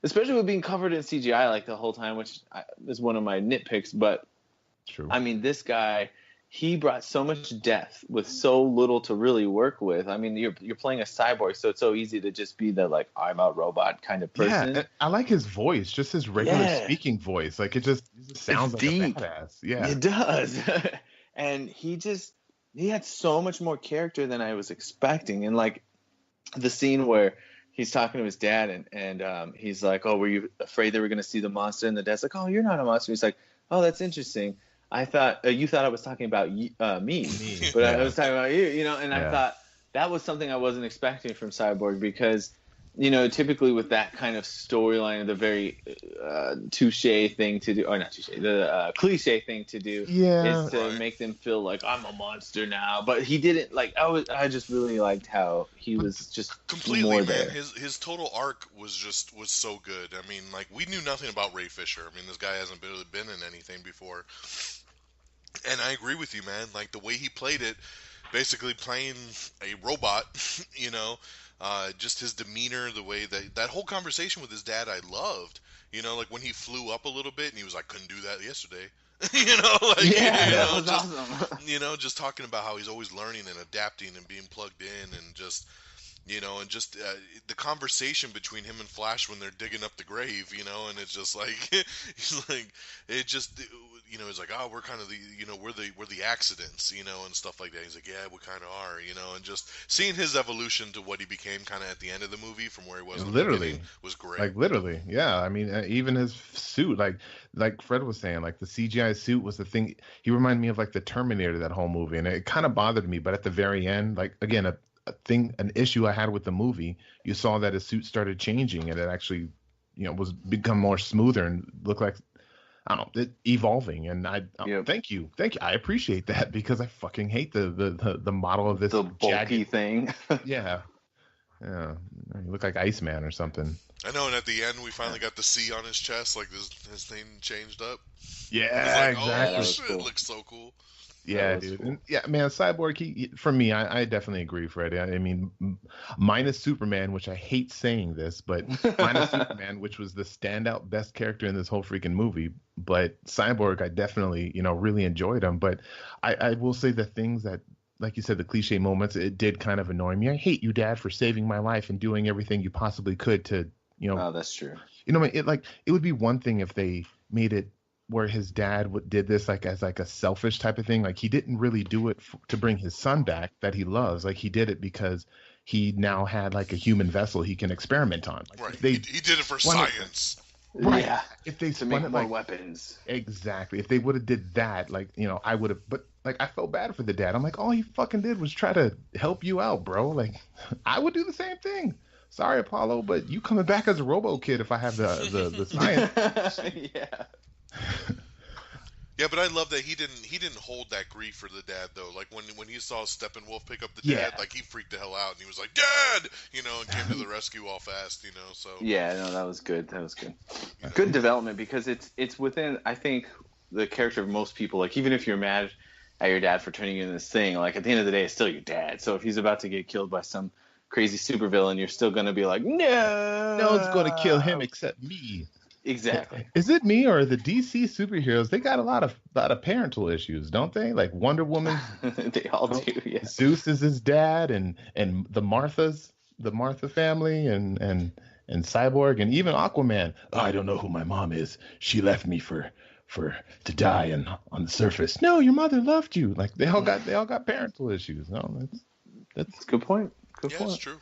especially with being covered in CGI like the whole time, which is one of my nitpicks. But True. I mean, this guy, he brought so much depth with so little to really work with. I mean, you're playing a cyborg, so it's so easy to just be the like I'm a robot kind of person. Yeah, I like his voice, just his regular speaking voice. Like it just sounds like deep. a badass. Yeah, it does. And he had so much more character than I was expecting. And like the scene where he's talking to his dad and he's like, "Oh, were you afraid they were going to see the monster?" And the dad's like, "Oh, you're not a monster." He's like, "Oh, that's interesting. I thought you thought I was talking about me, but I was talking about you, you know." And I thought that was something I wasn't expecting from Cyborg because, you know, typically with that kind of storyline, the very touche thing to do, or not touche, the cliche thing to do is to make them feel like I'm a monster now. But he didn't. Like I just really liked how he was just completely, more man. there. His total arc was so good. I mean, like we knew nothing about Ray Fisher. I mean, this guy hasn't really been in anything before. And I agree with you, man. Like the way he played it, basically playing a robot, you know. Just his demeanor, the way that whole conversation with his dad, I loved. You know, like when he flew up a little bit and he was like, "Couldn't do that yesterday." You know, like that was just, awesome. you know, just talking about how he's always learning and adapting and being plugged in and just, you know, and just the conversation between him and Flash when they're digging up the grave, you know, and it's just like he's like it just. You know, he's like, "Oh, we're kind of the, you know, we're the accidents, you know," and stuff like that. He's like, "Yeah, we kind of are," you know, and just seeing his evolution to what he became kind of at the end of the movie from where he was in the beginning was great. Like literally, yeah. I mean, even his suit, like Fred was saying, like the CGI suit was the thing. He reminded me of like the Terminator, that whole movie, and it kind of bothered me. But at the very end, like again, an issue I had with the movie, you saw that his suit started changing, and it actually, you know, was become more smoother and looked like, I don't know, evolving, and thank you. I appreciate that because I fucking hate the model of this bulky thing. Yeah, you look like Iceman or something. I know, and at the end we finally got the C on his chest, like his thing changed up. Yeah, like, exactly. Oh shit, cool. It looks so cool. Yeah, dude. Cool. And yeah, man, Cyborg, for me, I definitely agree, Freddie. I mean, minus Superman, which I hate saying this, but minus Superman, which was the standout best character in this whole freaking movie. But Cyborg, I definitely, you know, really enjoyed him. But I will say the things that, like you said, the cliche moments, it did kind of annoy me. I hate you, Dad, for saving my life and doing everything you possibly could to, you know. Oh, that's true. You know, it would be one thing if they made it where his dad did this like as like a selfish type of thing. Like he didn't really do it to bring his son back that he loves. Like he did it because he now had like a human vessel he can experiment on. Like, right. He did it for science. Right. Yeah. If they to make more weapons. Exactly. If they would have did that, like, you know, I would have. But like I felt bad for the dad. I'm like, all he fucking did was try to help you out, bro. Like I would do the same thing. Sorry, Apollo, but you coming back as a Robo Kid if I have the science. Yeah. Yeah, but I love that he didn't hold that grief for the dad though. Like when he saw Steppenwolf pick up the dad, like he freaked the hell out and he was like, "Dad!" You know, and came to the rescue all fast. You know, so yeah, no, that was good. Good development because it's within, I think, the character of most people. Like even if you're mad at your dad for turning you into this thing, like at the end of the day, it's still your dad. So if he's about to get killed by some crazy supervillain, you're still gonna be like, no one's gonna kill him except me. Exactly. Is it me or the DC superheroes? They got a lot of parental issues, don't they? Like Wonder Woman. They all do. Yeah. Zeus is his dad, and the Martha family, and Cyborg, and even Aquaman. Oh, I don't know who my mom is. She left me to die and on the surface. No, your mother loved you. Like they all got parental issues. No, that's a good point. Good point. It's true.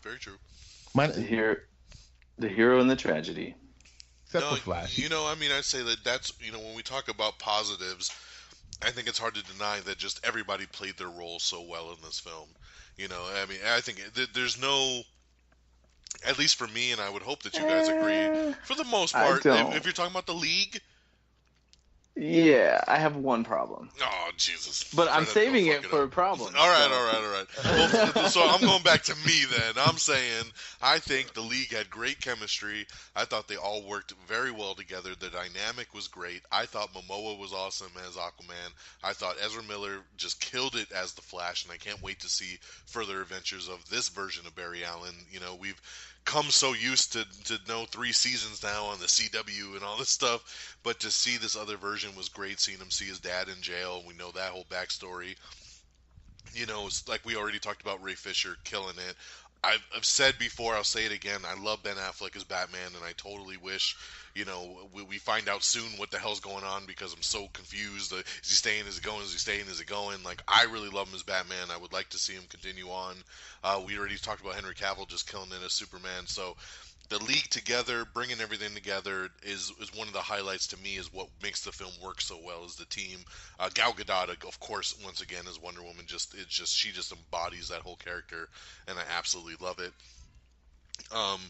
Very true. The hero and the tragedy. Except for Flash. You know, I mean, I'd say that's, you know, when we talk about positives, I think it's hard to deny that just everybody played their role so well in this film. You know, I mean, I think there's no, at least for me, and I would hope that you guys agree, for the most part, if you're talking about the League, Yeah, I have one problem. Oh, Jesus. But I'm Fred, saving go it fuck for up. a problem. All right. Well, so I'm going back to me then. I'm saying I think the league had great chemistry. I thought they all worked very well together. The dynamic was great. I thought Momoa was awesome as Aquaman. I thought Ezra Miller just killed it as the Flash, and I can't wait to see further adventures of this version of Barry Allen. You know, we've come so used to know 3 seasons now on the CW and all this stuff, but to see this other version was great. Seeing him see his dad in jail, we know that whole backstory. You know, it's like we already talked about Ray Fisher killing it. I've said before, I'll say it again. I love Ben Affleck as Batman, and I totally wish, you know, we find out soon what the hell's going on because I'm so confused. Is he staying? Is he going? Is he staying? Is he going? Like, I really love him as Batman. I would like to see him continue on. We already talked about Henry Cavill just killing it as Superman. So the league together, bringing everything together is one of the highlights to me. Is what makes the film work so well as the team. Gal Gadot, of course, once again as Wonder Woman, she just embodies that whole character, and I absolutely love it. Um,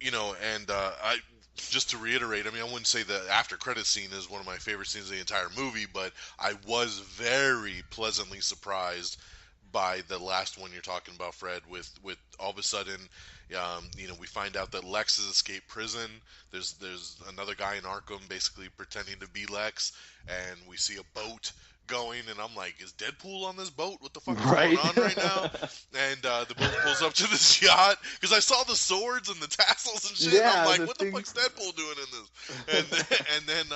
you know, and I just to reiterate, I mean, I wouldn't say the after credit scene is one of my favorite scenes of the entire movie, but I was very pleasantly surprised by the last one you're talking about, Fred, with all of a sudden, you know, we find out that Lex has escaped prison. There's another guy in Arkham basically pretending to be Lex, and we see a boat going, and I'm like, is Deadpool on this boat? What the fuck is going on right now? And the boat pulls up to this yacht, because I saw the swords and the tassels and shit, Yeah, and I'm like, the what thing- the fuck's Deadpool doing in this? And then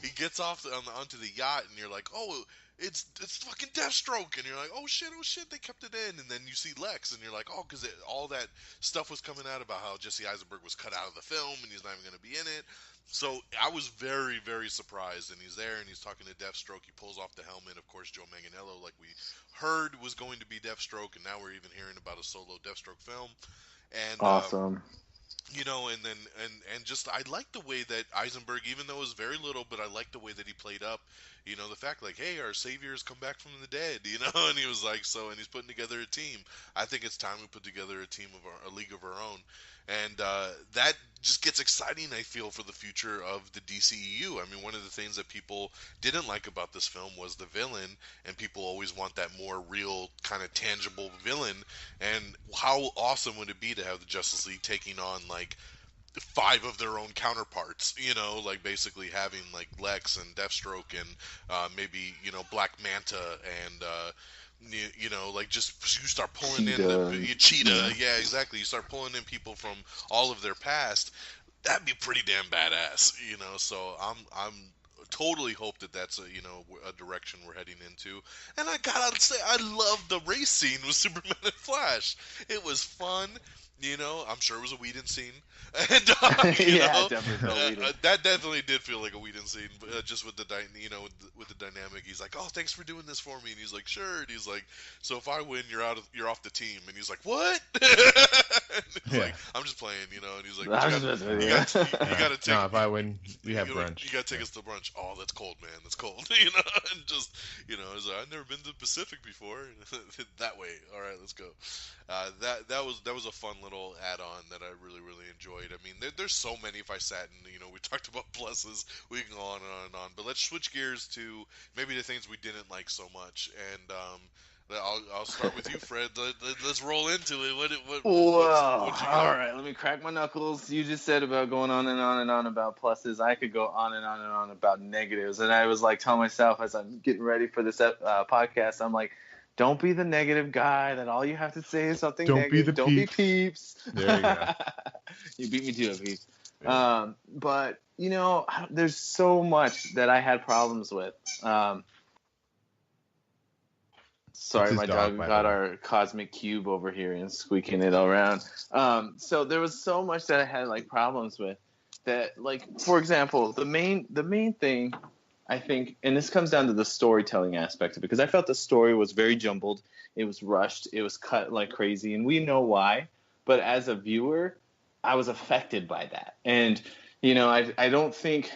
he gets off onto the yacht, and you're like, oh, it's fucking Deathstroke, and you're like, oh shit, they kept it in, and then you see Lex, and you're like, oh, because all that stuff was coming out about how Jesse Eisenberg was cut out of the film, and he's not even going to be in it. So I was very, very surprised, and he's there, and he's talking to Deathstroke. He pulls off the helmet. Of course, Joe Manganiello, like we heard, was going to be Deathstroke, and now we're even hearing about a solo Deathstroke film. And Awesome. you know, and then and just I like the way that Eisenberg, even though it was very little, but I like the way that he played up, you know, the fact like, hey, our savior has come back from the dead, you know, and he was like, so, and he's putting together a team. I think it's time we put together a league of our own, and that just gets exciting. I feel for the future of the DCEU. I mean, one of the things that people didn't like about this film was the villain, and people always want that more real, kind of tangible villain. And how awesome would it be to have the Justice League taking on like 5 of their own counterparts, you know, like basically having like Lex and Deathstroke and maybe, you know, Black Manta and you know, like just you start pulling in Cheetah, yeah, exactly. You start pulling in people from all of their past. That'd be pretty damn badass, you know. So I'm totally hope that that's a direction we're heading into. And I gotta say, I love the race scene with Superman and Flash. It was fun. You know, I'm sure it was a Whedon scene, and definitely that definitely did feel like a Whedon scene. But just with the with the dynamic, he's like, "Oh, thanks for doing this for me," and he's like, "Sure." And he's like, "So if I win, you're off the team." And he's like, "What?" Like, "I'm just playing," you know. And he's like, "You got to take." No, if I win, we have brunch. You got to take us to brunch. Oh, that's cold, man. That's cold. You know, and just he's like, I've never been to the Pacific before. That way. All right, let's go. That was a fun little add-on that I really, really enjoyed. I mean, there's so many. If I sat and we talked about pluses, we can go on and on and on. But let's switch gears to maybe the things we didn't like so much. And I'll start with you, Fred. Let's roll into it. What All you got? right, let me crack my knuckles. You just said about going on and on and on about pluses. I could go on and on and on about negatives. And I was like telling myself as I'm getting ready for this podcast, I'm like, don't be the negative guy that all you have to say is something negative. Don't be Peeps. There you go. You beat me to it, Peeps. But, there's so much that I had problems with. Sorry, my dog got our cosmic cube over here and squeaking it all around. So there was so much that I had problems with that, for example, the main thing I think, and this comes down to the storytelling aspect of it, because I felt the story was very jumbled. It was rushed. It was cut like crazy, and we know why. But as a viewer, I was affected by that. And, I don't think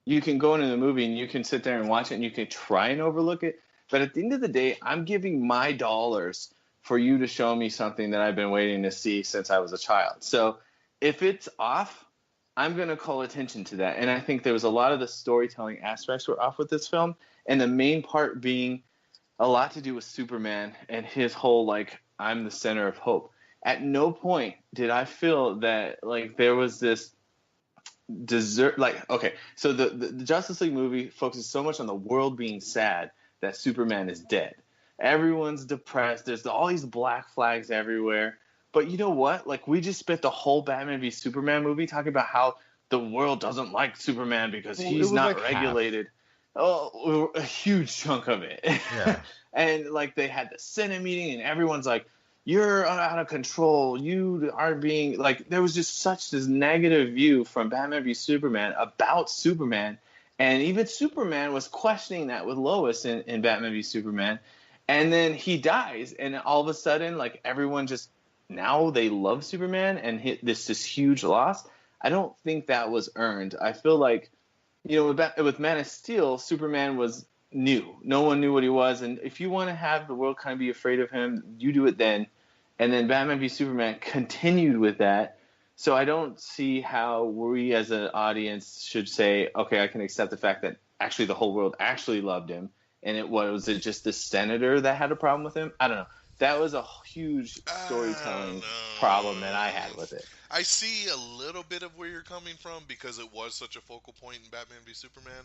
you can go into the movie and you can sit there and watch it and you can try and overlook it. But at the end of the day, I'm giving my dollars for you to show me something that I've been waiting to see since I was a child. So if it's off, I'm going to call attention to that. And I think there was a lot of the storytelling aspects were off with this film. And the main part being a lot to do with Superman and his whole, like, I'm the center of hope. At no point did I feel that, like, there was this okay, so the Justice League movie focuses so much on the world being sad that Superman is dead. Everyone's depressed. There's all these black flags everywhere. But you know what? Like, we just spent the whole Batman v Superman movie talking about how the world doesn't like Superman because he's not like regulated. Oh, a huge chunk of it. Yeah. And like, they had the Senate meeting and everyone's like, you're out of control. You are being like, there was just such this negative view from Batman v Superman about Superman. And even Superman was questioning that with Lois in Batman v Superman. And then he dies. And all of a sudden, like, everyone just, now they love Superman and hit this huge loss. I don't think that was earned. I feel like, you know, with Man of Steel, Superman was new. No one knew what he was. And if you want to have the world kind of be afraid of him, you do it then. And then Batman v Superman continued with that. So I don't see how we as an audience should say, okay, I can accept the fact that actually the whole world actually loved him. And was it just the senator that had a problem with him? I don't know. That was a huge storytelling problem that I had with it. I see a little bit of where you're coming from because it was such a focal point in Batman v Superman.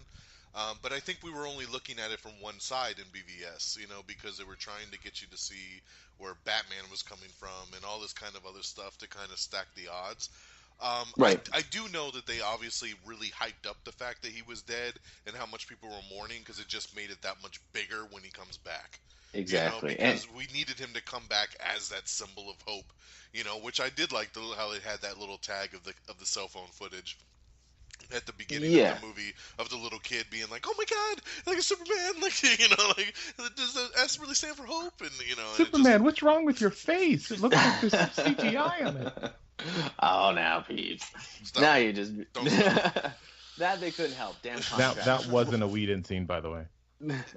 But I think we were only looking at it from one side in BVS, you know, because they were trying to get you to see where Batman was coming from and all this kind of other stuff to kind of stack the odds. Right. I do know that they obviously really hyped up the fact that he was dead and how much people were mourning because it just made it that much bigger when he comes back. Exactly. You know, because we needed him to come back as that symbol of hope, you know, which I did like how they had that little tag of the cell phone footage at the beginning of the movie of the little kid being like, "Oh my God, like a Superman!" Like, you know, like, does the S really stand for hope? And you know, Superman, what's wrong with your face? It looks like there's CGI on it. Oh, now, Peeps. Now you just that they couldn't help. Damn contract. That wasn't a Whedon scene, by the way.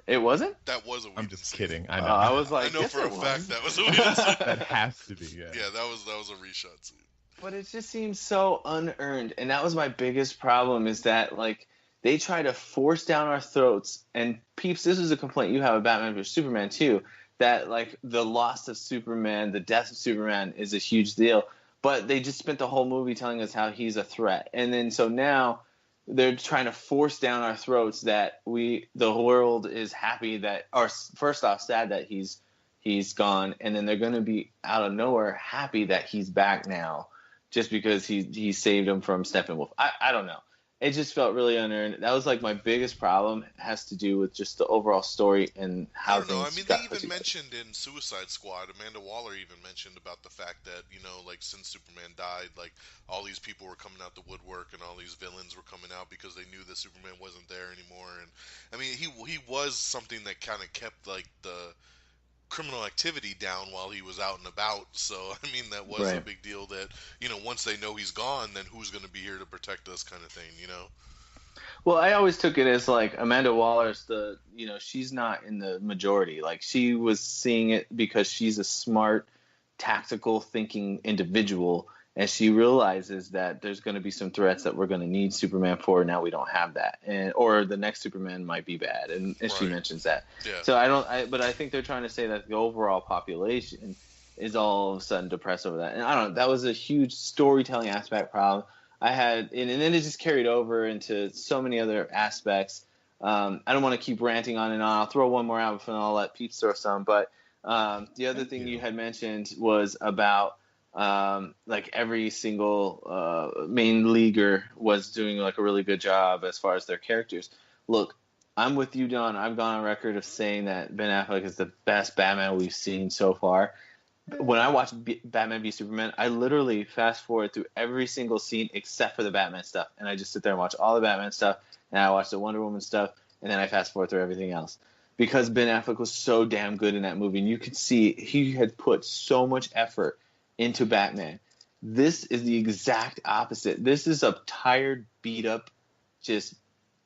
It wasn't? That was a Whedon I'm just scene. kidding. I know. I was like, I know for a fact that was a Whedon scene. That has to be. Yeah. Yeah, that was a reshot scene. But it just seems so unearned, and that was my biggest problem. Is that, like, they try to force down our throats. And Peeps, this is a complaint you have with Batman vs Superman too. That, like, the loss of Superman, the death of Superman is a huge deal. But they just spent the whole movie telling us how he's a threat, and then so now they're trying to force down our throats that the world is happy that, or first off, sad that he's gone, and then they're going to be out of nowhere happy that he's back now, just because he saved him from Steppenwolf. I don't know. It just felt really unearned. That was like my biggest problem. It has to do with just the overall story and how things got put together. They even mentioned in Suicide Squad, Amanda Waller even mentioned about the fact that, you know, like, since Superman died, like, all these people were coming out the woodwork and all these villains were coming out because they knew that Superman wasn't there anymore. And I mean, he was something that kind of kept, like, the criminal activity down while he was out and about. So I mean, that was a big deal that, you know, once they know he's gone, then who's going to be here to protect us, kind of thing, you know. Well, I always took it as, like, Amanda Waller's she's not in the majority. Like, she was seeing it because she's a smart, tactical thinking individual, and she realizes that there's going to be some threats that we're going to need Superman for. Now we don't have that, or the next Superman might be bad, and she mentions that. Yeah. So but I think they're trying to say that the overall population is all of a sudden depressed over that, and I don't know. That was a huge storytelling aspect problem I had, and then it just carried over into so many other aspects. I don't want to keep ranting on and on. I'll throw one more out, and I'll let Peeps throw some. But the other thing you had mentioned was about. Like, every single main leaguer was doing, like, a really good job as far as their characters. Look, I'm with you, Don. I've gone on record of saying that Ben Affleck is the best Batman we've seen so far. When I watch Batman v Superman, I literally fast forward through every single scene except for the Batman stuff, and I just sit there and watch all the Batman stuff, and I watch the Wonder Woman stuff, and then I fast forward through everything else. Because Ben Affleck was so damn good in that movie, and you could see he had put so much effort into Batman. This is the exact opposite. This is a tired, beat up, just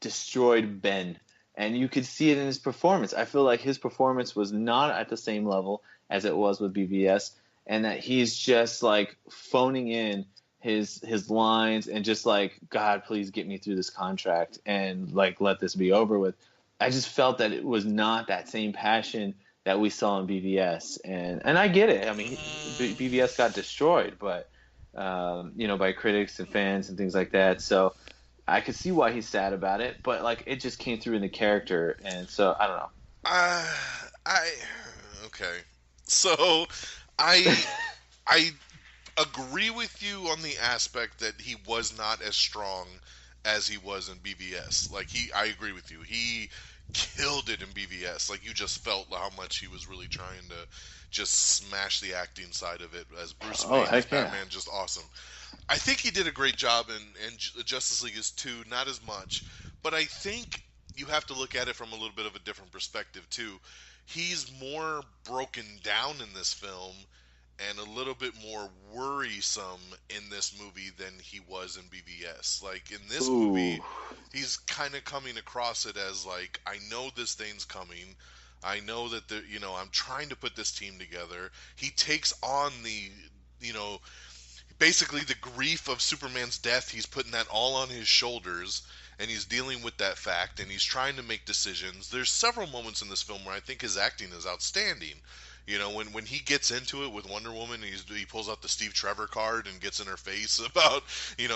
destroyed Ben. And you could see it in his performance. I feel like his performance was not at the same level as it was with BVS, and that he's just, like, phoning in his lines, and just like, God, please get me through this contract and like let this be over with. I just felt that it was not that same passion that we saw in BVS, and I get it. I mean, BVS got destroyed, but by critics and fans and things like that. So I could see why he's sad about it, but like it just came through in the character, and so I don't know. Okay. So I agree with you on the aspect that he was not as strong as he was in BVS. Like I agree with you. He killed it in BVS. Like you just felt how much he was really trying to just smash the acting side of it as Bruce Wayne as Batman. Just awesome. I think he did a great job in Justice League is 2, not as much, but I think you have to look at it from a little bit of a different perspective too. He's more broken down in this film and a little bit more worrisome in this movie than he was in BVS. Like in this movie, he's kind of coming across it as like, I know this thing's coming. I know that I'm trying to put this team together. He takes on basically the grief of Superman's death. He's putting that all on his shoulders, and he's dealing with that fact, and he's trying to make decisions. There's several moments in this film where I think his acting is outstanding. When he gets into it with Wonder Woman, he pulls out the Steve Trevor card and gets in her face about,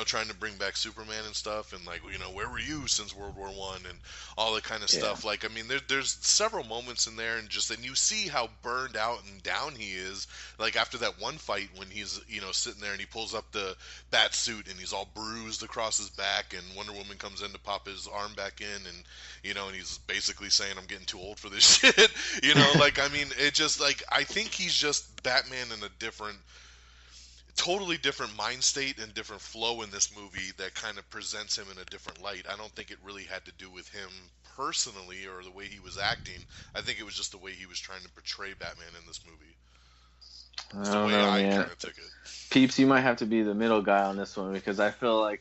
trying to bring back Superman and stuff, and like, where were you since World War I and all that kind of stuff. Like, I mean, there's several moments in there, and you see how burned out and down he is. Like after that one fight when he's, sitting there and he pulls up the bat suit and he's all bruised across his back, and Wonder Woman comes in to pop his arm back in, and and he's basically saying, I'm getting too old for this shit. Like, I mean, it just like, I think he's just Batman in a totally different mind state and different flow in this movie that kind of presents him in a different light. I don't think it really had to do with him personally or the way he was acting. I think it was just the way he was trying to portray Batman in this movie. That's the way I kind of took it. Peeps, you might have to be the middle guy on this one, because I feel like,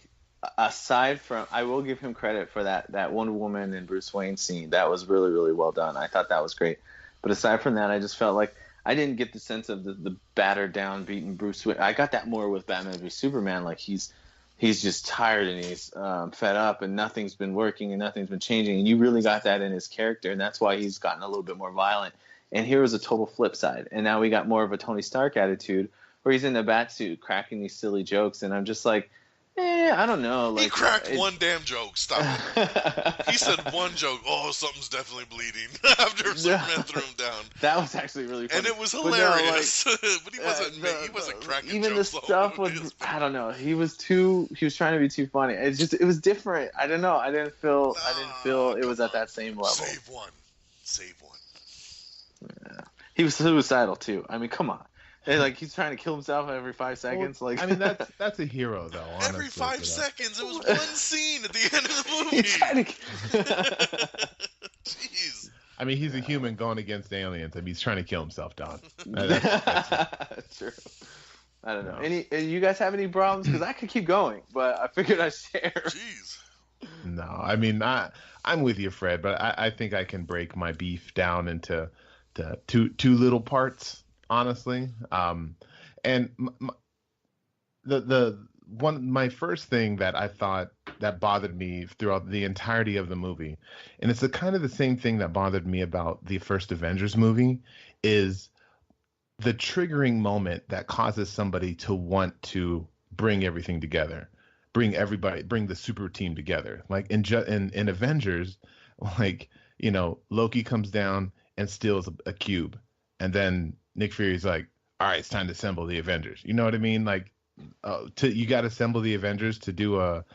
aside from, I will give him credit for that Wonder Woman and Bruce Wayne scene. That was really, really well done. I thought that was great. But aside from that, I just felt like I didn't get the sense of the battered down, beaten Bruce Wayne. I got that more with Batman v Superman. Like he's just tired and he's fed up, and nothing's been working and nothing's been changing. And you really got that in his character, and that's why he's gotten a little bit more violent. And here was a total flip side. And now we got more of a Tony Stark attitude, where he's in the bat suit cracking these silly jokes, and I'm just like, I don't know. Like, he cracked one damn joke. Stop it. He said one joke. Oh, something's definitely bleeding after Superman threw him down. That was actually really funny. And it was hilarious. But he wasn't cracking even jokes. Even the stuff was, I don't know. He was trying to be too funny. It was different. I don't know. I didn't feel it was at that same level. Save one. Yeah. He was suicidal too. I mean, come on. And like he's trying to kill himself every 5 seconds. Well, like, I mean, that's a hero though. Honestly, every 5 seconds, it was one scene at the end of the movie. He's trying to... Jeez. I mean, he's a human going against aliens. I mean, he's trying to kill himself, Don. That's true. I don't know. You guys have any problems? Because I could keep going, but I figured I'd share. Jeez. No, I mean, I'm with you, Fred, but I think I can break my beef down into two little parts. Honestly, and my first thing that I thought that bothered me throughout the entirety of the movie, and it's kind of the same thing that bothered me about the first Avengers movie, is the triggering moment that causes somebody to want to bring everything together, bring the super team together. Like in Avengers, like, Loki comes down and steals a cube, and then Nick Fury's like, all right, it's time to assemble the Avengers. You know what I mean? Like, you got to assemble the Avengers to do a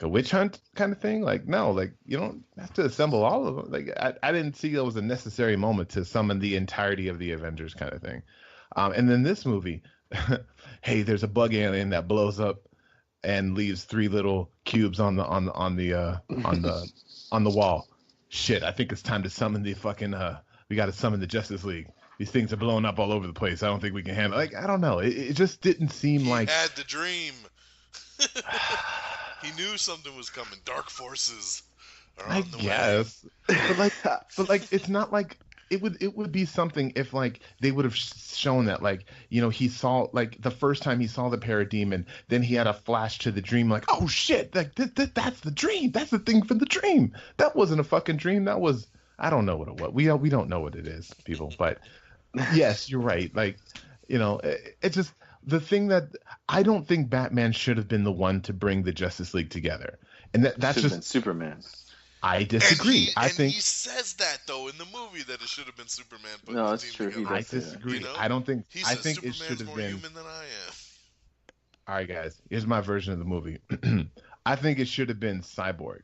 witch hunt kind of thing. Like, no, like, you don't have to assemble all of them. Like, I didn't see it was a necessary moment to summon the entirety of the Avengers kind of thing. And then this movie, hey, there's a bug alien that blows up and leaves 3 little cubes on the wall. Shit, I think it's time to summon the fucking. We got to summon the Justice League. These things are blowing up all over the place. I don't think we can handle. Like, I don't know. It just didn't seem like. He had the dream. He knew something was coming. Dark forces are on the way. But it's not like it would be something if like they would have shown that like he saw like the first time he saw the parademon, then he had a flash to the dream like, oh shit, like that's the dream, that's the thing from the dream. That wasn't a fucking dream. That was, I don't know what it was. We don't know what it is, people. But yes, you're right. Like it's just the thing that I don't think Batman should have been the one to bring the Justice League together, and that's should just have been Superman. I disagree. I think he says that though in the movie that it should have been Superman. No, it's true. He I does say that. disagree. I don't think. He I says think it Superman's should have more been. human than I am. All right, guys. Here's my version of the movie. I think it should have been Cyborg.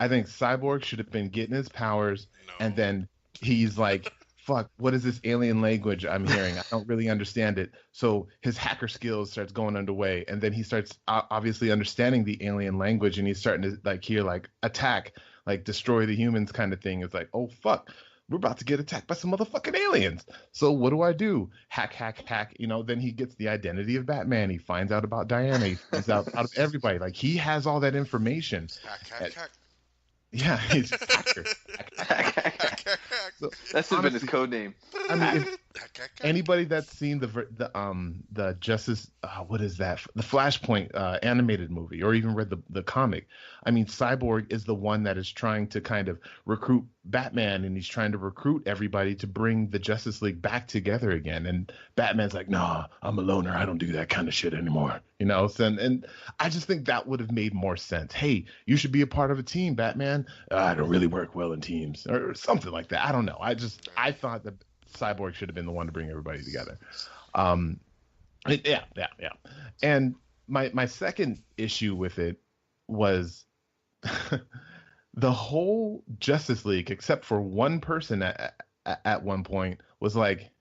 I think Cyborg should have been getting his powers, and then he's like, "Fuck, what is this alien language I'm hearing? I don't really understand it." So his hacker skills starts going underway, and then he starts obviously understanding the alien language, and he's starting to like hear like attack, like destroy the humans kind of thing. It's like, oh fuck, we're about to get attacked by some motherfucking aliens. So what do? Hack. Then he gets the identity of Batman. He finds out about Diana. He finds out of everybody. Like he has all that information. Hack. Yeah, he's just hacker. So, That should have been his code name. I mean, if anybody that's seen the Justice, what is that? The Flashpoint animated movie, or even read the comic. I mean, Cyborg is the one that is trying to kind of recruit Batman, and he's trying to recruit everybody to bring the Justice League back together again. And Batman's like, "Nah, I'm a loner. I don't do that kind of shit anymore." So, and I just think that would have made more sense. Hey, you should be a part of a team, Batman. I don't really work well in teams, or something like that. I don't know. I thought that Cyborg should have been the one to bring everybody together. Yeah. And my second issue with it was the whole Justice League, except for one person at one point, was like,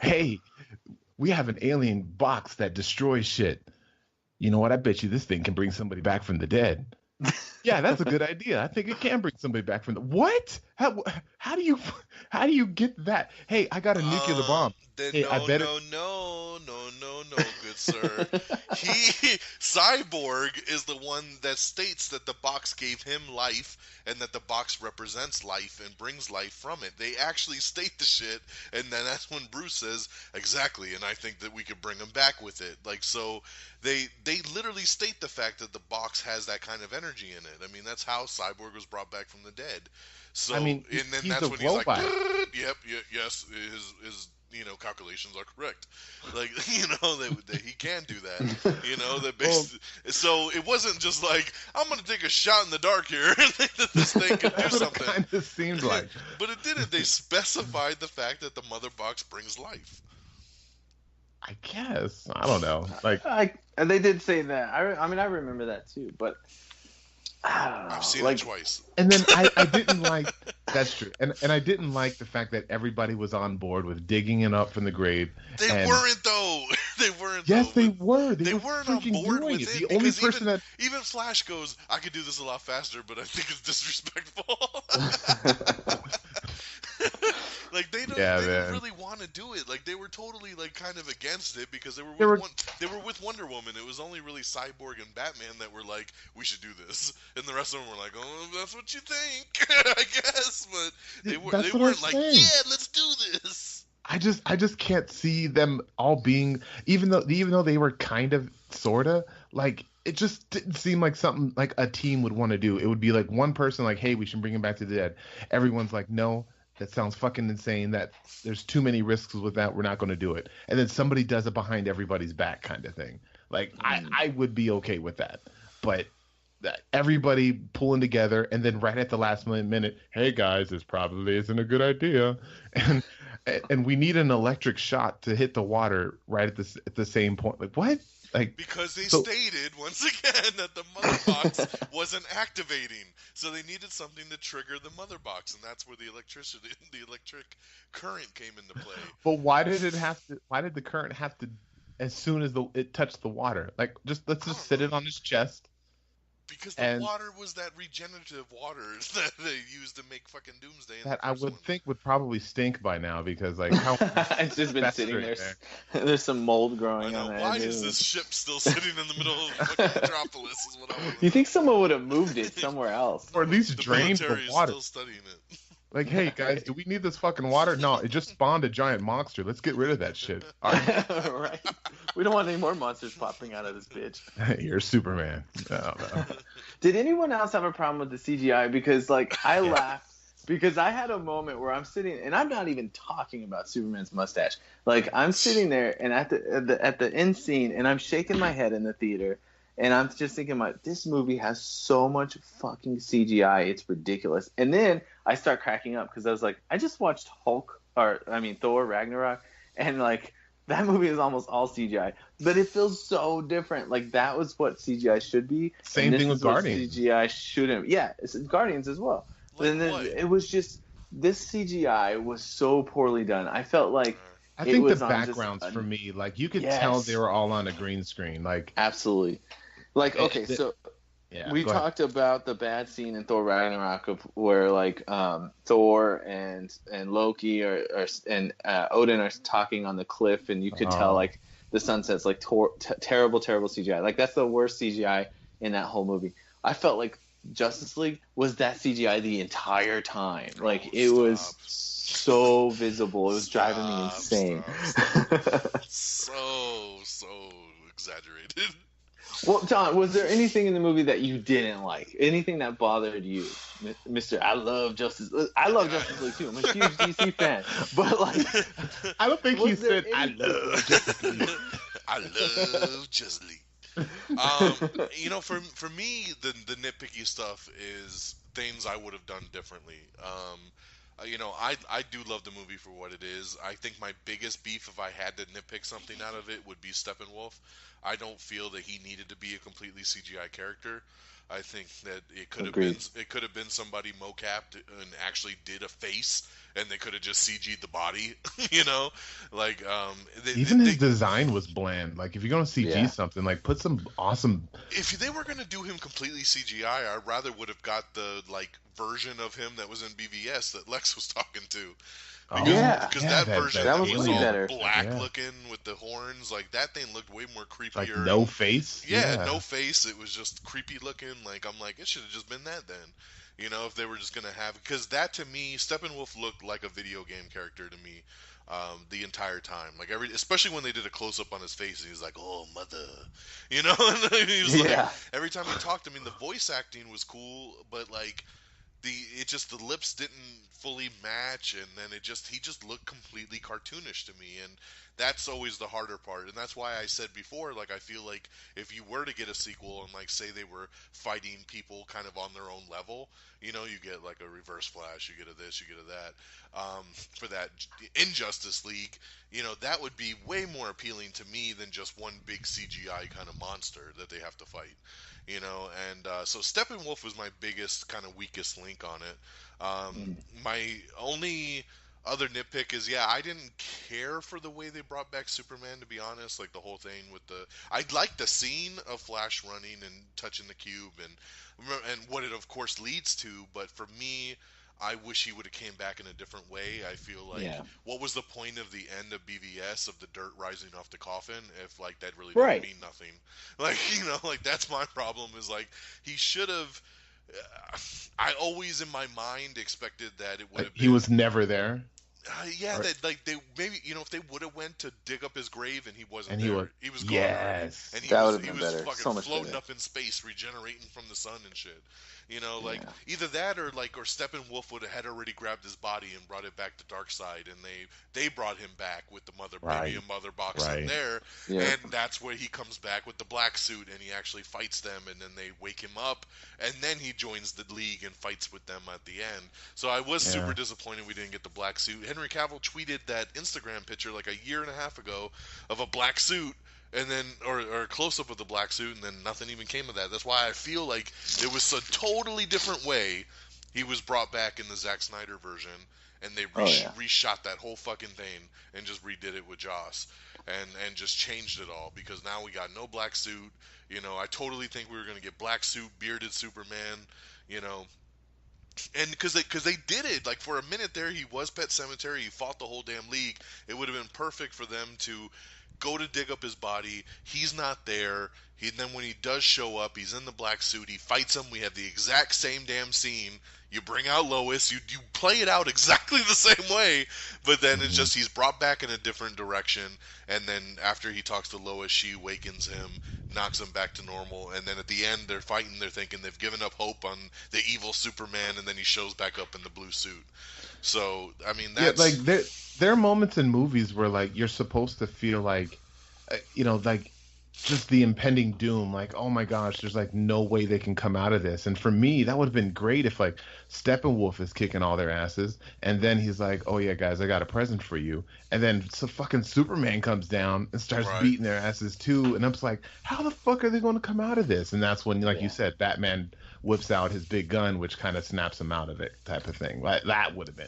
"Hey, we have an alien box that destroys shit. You know what? I bet you this thing can bring somebody back from the dead." Yeah, that's a good idea. I think it can bring somebody back from the what? How do you get that? Hey, I got a nuclear bomb. Hey, No, good sir. Cyborg is the one that states that the box gave him life, and that the box represents life and brings life from it. They actually state the shit, and then that's when Bruce says, "Exactly, and I think that we could bring him back with it." Like, so they literally state the fact that the box has that kind of energy in it. I mean, that's how Cyborg was brought back from the dead. So, I mean, and then he's that's a when robot. he's like, "Yep, yes, his calculations are correct." Like, that he can do that. So it wasn't just like, "I'm going to take a shot in the dark here and think that this thing can do That's what something." it kind of seemed like. But it didn't. They specified the fact that the mother box brings life. I guess. I don't know. Like, And they did say that. I mean, I remember that too, but I don't know. I've seen it twice. And then I didn't like, that's true. And I didn't like the fact that everybody was on board with digging it up from the grave. They weren't though. They weren't. Yes, though. they were. They weren't on board with it. The only person even Flash goes, "I could do this a lot faster, but I think it's disrespectful." Like they didn't really want to do it. Like they were totally like kind of against it because they were with Wonder Woman. It was only really Cyborg and Batman that were like, "We should do this," and the rest of them were like, "Oh, that's what you think, I guess." But they weren't like, "Yeah, let's do this." I just can't see them all being, even though they were kind of sorta like, it just didn't seem like something like a team would want to do. It would be like one person like, "Hey, we should bring him back to the dead." Everyone's like, "No, that sounds fucking insane. That there's too many risks with that. We're not going to do it." And then somebody does it behind everybody's back kind of thing. Like I would be okay with that, but everybody pulling together and then right at the last minute, "Hey guys, this probably isn't a good idea," and we need an electric shot to hit the water right at the same point. Like what? Like, because they stated once again that the mother box wasn't activating, so they needed something to trigger the mother box, and that's where the electric current came into play. But why did the current have to, as soon as it touched the water? Like, let's just sit it on his chest. Because the water was that regenerative water that they used to make fucking Doomsday. That I would think would probably stink by now because like how it's just been sitting there. There's some mold growing on it. Why is this ship still sitting in the middle of fucking Metropolis? Is what I want to know. You think someone would have moved it somewhere else, or at least drained the water? Still studying it. Like, hey guys, do we need this fucking water? No, it just spawned a giant monster. Let's get rid of that shit. All right. Right. We don't want any more monsters popping out of this bitch. You're Superman. No, no. Did anyone else have a problem with the CGI? Because like I laughed because I had a moment where I'm sitting and I'm not even talking about Superman's mustache. Like I'm sitting there and at the end scene and I'm shaking my head in the theater and I'm just thinking like this movie has so much fucking CGI, it's ridiculous. And then I start cracking up because I was like, I just watched Thor Ragnarok and like that movie is almost all CGI, but it feels so different. Like that was what CGI should be. Same thing with Guardians. CGI shouldn't. Yeah, it's Guardians as well. Like And then what? it was just this CGI was so poorly done. I felt like I it think was the on just backgrounds a- for me, like you could Yes. tell they were all on a green screen. Like, absolutely. Like okay, so yeah, we go ahead. talked about the bad scene in Thor Ragnarok of where like Thor and Loki and Odin are talking on the cliff, and you could tell like the sunsets, like terrible CGI. Like that's the worst CGI in that whole movie. I felt like Justice League was that CGI the entire time. Like it was so visible. It was driving me insane. So exaggerated. Well, John, was there anything in the movie that you didn't like? Anything that bothered you, Mister? I love Justice League too. I'm a huge DC fan, but like, I don't think he was there said, I anything- love Justice League. I love Just League. For me, the nitpicky stuff is things I would have done differently. I do love the movie for what it is. I think my biggest beef, if I had to nitpick something out of it, would be Steppenwolf. I don't feel that he needed to be a completely CGI character. I think that it could have been somebody mocapped and actually did a face, and they could have just CG'd the body. Even his design was bland. Like, if you're gonna CG something, like put some awesome. If they were gonna do him completely CGI, I rather would have got the version of him that was in BVS that Lex was talking to. Because that version that was was way all better. black looking with the horns, like that thing looked way more creepier. Like no face. No face. It was just creepy looking. Like I'm like, it should have just been that then. If they were just gonna have, because that to me, Steppenwolf looked like a video game character to me, the entire time. Like especially when they did a close up on his face, and he was like, "Oh mother," and he was like, every time he talked. I mean, the voice acting was cool, but like. The lips didn't fully match, and then he just looked completely cartoonish to me, and that's always the harder part. And that's why I said before, like, I feel like if you were to get a sequel and like say they were fighting people kind of on their own level, you get like a Reverse Flash, you get a this, you get a that, for that Injustice League, that would be way more appealing to me than just one big CGI kind of monster that they have to fight. So Steppenwolf was my biggest kind of weakest link on it. My only other nitpick is, I didn't care for the way they brought back Superman, to be honest. Like the whole thing with I liked the scene of Flash running and touching the cube and what it of course leads to, but for me, I wish he would have came back in a different way. I feel like, what was the point of the end of BVS of the dirt rising off the coffin if like that really didn't mean nothing? Like, like that's my problem is like he should have. I always in my mind expected that it would have. He was never there. That like they maybe if they would have went to dig up his grave and he wasn't And there, he was gone already. And that would have been better. Fucking So much floating better. up in space, regenerating from the sun and shit. Either that or Steppenwolf would have had already grabbed his body and brought it back to Darkseid, and they brought him back with the maybe a mother box in there, and that's where he comes back with the black suit and he actually fights them, and then they wake him up, and then he joins the League and fights with them at the end. So I was super disappointed we didn't get the black suit. Henry Cavill tweeted that Instagram picture like a year and a half ago of a black suit. And then, or a close-up of the black suit, and then nothing even came of that. That's why I feel like it was a totally different way he was brought back in the Zack Snyder version, and they reshot that whole fucking thing and just redid it with Joss, and just changed it all, because now we got no black suit. I totally think we were going to get black suit, bearded Superman, and because they did it, like for a minute there, he was Pet Cemetery, he fought the whole damn League. It would have been perfect for them to go to dig up his body. He's not there. Then when he does show up, he's in the black suit. He fights him. We have the exact same damn scene. You bring out Lois. You play it out exactly the same way, but then it's just he's brought back in a different direction. And then after he talks to Lois, she awakens him, knocks him back to normal. And then at the end, they're fighting. They're thinking they've given up hope on the evil Superman, and then he shows back up in the blue suit. So I mean, that's there are moments in movies where like you're supposed to feel like, like just the impending doom, like, oh my gosh, there's like no way they can come out of this. And for me, that would have been great if like Steppenwolf is kicking all their asses, and then he's like, oh yeah, guys, I got a present for you. And then so fucking Superman comes down and starts beating their asses too. And I'm just like, how the fuck are they going to come out of this? And that's when, like you said, Batman whips out his big gun, which kind of snaps him out of it, type of thing. Like, that would have been.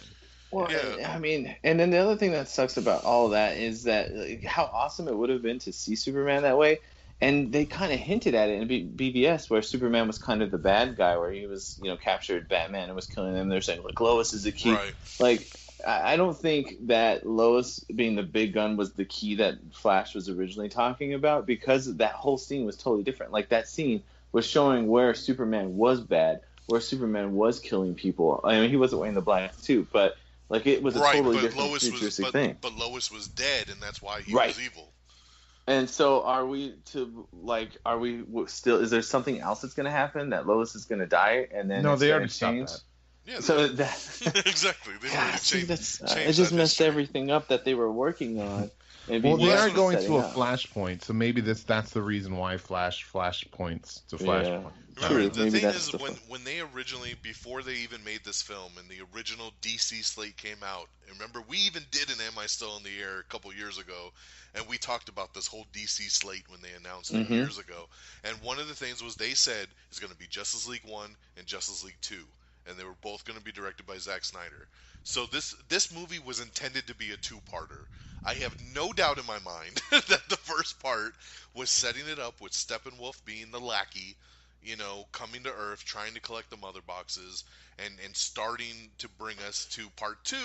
Well, I mean, and then the other thing that sucks about all of that is that how awesome it would have been to see Superman that way. And they kind of hinted at it in BVS, where Superman was kind of the bad guy, where he was, captured Batman and was killing them. They're saying, like, Lois is the key. Right. Like, I don't think that Lois being the big gun was the key that Flash was originally talking about, because that whole scene was totally different. Like, that scene was showing where Superman was bad, where Superman was killing people. I mean, he wasn't wearing the black suit, but like it was a totally different futuristic thing. But Lois was dead, and that's why he was evil. And so are we still, is there something else that's going to happen, that Lois is going to die and then no, they already change? stopped that. Yeah, so that exactly. They already changed it just messed everything up that they were working on. Well, they are going to a flashpoint, so maybe that's the reason why flashpoints to flashpoint. Yeah. Remember, the thing is, when they originally, before they even made this film, and the original DC slate came out, and remember, we even did an Am I Still in the Air a couple years ago, and we talked about this whole DC slate when they announced it years ago. And one of the things was they said it's going to be Justice League 1 and Justice League 2, and they were both going to be directed by Zack Snyder. So this movie was intended to be a two-parter. I have no doubt in my mind that the first part was setting it up with Steppenwolf being the lackey, coming to Earth, trying to collect the mother boxes, and starting to bring us to part 2,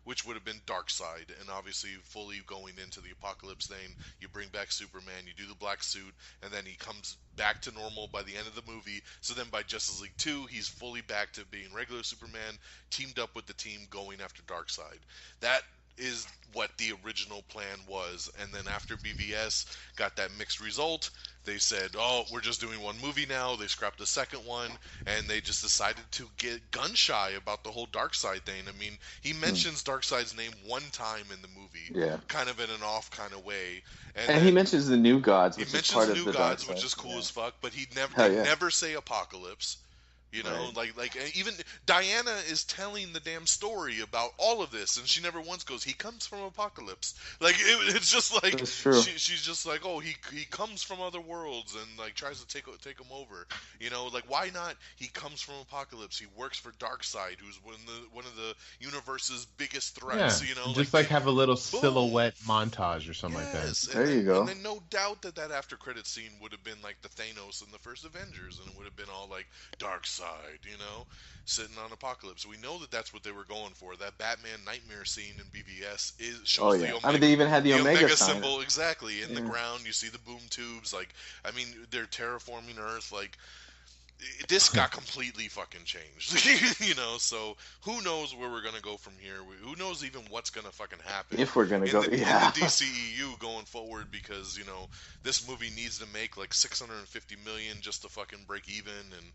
which would have been Darkseid. And obviously fully going into the apocalypse thing, you bring back Superman, you do the black suit, and then he comes back to normal by the end of the movie. So then by Justice League 2, he's fully back to being regular Superman, teamed up with the team going after Darkseid. That is what the original plan was. And then after BVS got that mixed result, they said, oh, we're just doing one movie now. They scrapped the second one, and they just decided to get gun-shy about the whole Darkseid thing. I mean, he mentions Darkseid's name one time in the movie, kind of in an off kind of way. And he mentions the New Gods, which he is part of mentions the New Gods, Darkseid, which is cool as fuck, but he'd never say Apocalypse. Like even Diana is telling the damn story about all of this, and she never once goes, he comes from Apocalypse. Like it's just like she's just like, oh, he comes from other worlds and like tries to take him over. Like why not? He comes from Apocalypse. He works for Darkseid, who's one of the universe's biggest threats. Yeah, just like have a little silhouette montage or something like that. There you go. And then no doubt that after credit scene would have been like the Thanos in the first Avengers, and it would have been all like Darkseid, sitting on Apocalypse. We know that that's what they were going for. That Batman Nightmare scene in BVS shows the Omega. I mean, they even had the Omega symbol exactly in the ground. You see the boom tubes. Like, I mean, they're terraforming Earth. Like, this got completely fucking changed. So who knows where we're gonna go from here? Who knows even what's gonna fucking happen if we're gonna go in the DCEU going forward, because this movie needs to make like $650 million just to fucking break even, and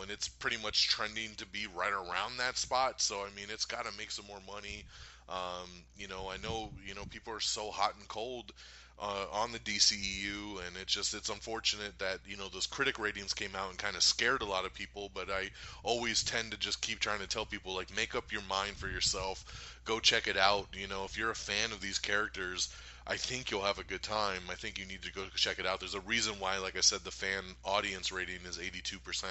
and it's pretty much trending to be right around that spot. So I mean, it's got to make some more money. I know people are so hot and cold on the DCEU, and it's unfortunate that those critic ratings came out and kind of scared a lot of people, but I always tend to just keep trying to tell people, like, make up your mind for yourself, go check it out. If you're a fan of these characters, I think you'll have a good time. I think you need to go check it out. There's a reason why, like I said, the fan audience rating is 82%.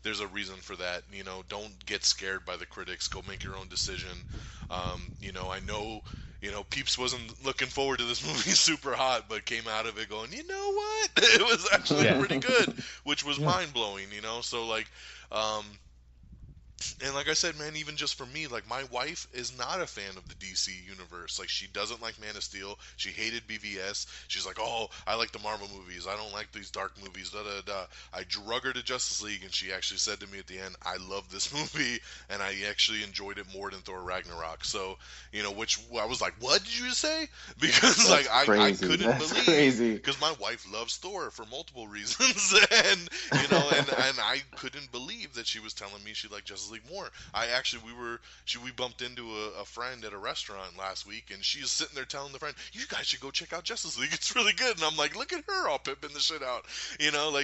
There's a reason for that. Don't get scared by the critics. Go make your own decision. I know Peeps wasn't looking forward to this movie super hot, but came out of it going, you know what? It was actually pretty good, which was mind-blowing, So, like, And like I said, man, even just for me, like my wife is not a fan of the DC universe. Like she doesn't like Man of Steel. She hated BVS. She's like, oh, I like the Marvel movies. I don't like these dark movies. Da da da. I drug her to Justice League, and she actually said to me at the end, I love this movie, and I actually enjoyed it more than Thor Ragnarok. So, which I was like, what did you just say? Because like I couldn't That's believe, crazy. because my wife loves Thor for multiple reasons, and and I couldn't believe that she was telling me she liked Justice League more. We bumped into a friend at a restaurant last week, and she was sitting there telling the friend, you guys should go check out Justice League, it's really good. And I'm like, look at her all pimping the shit out,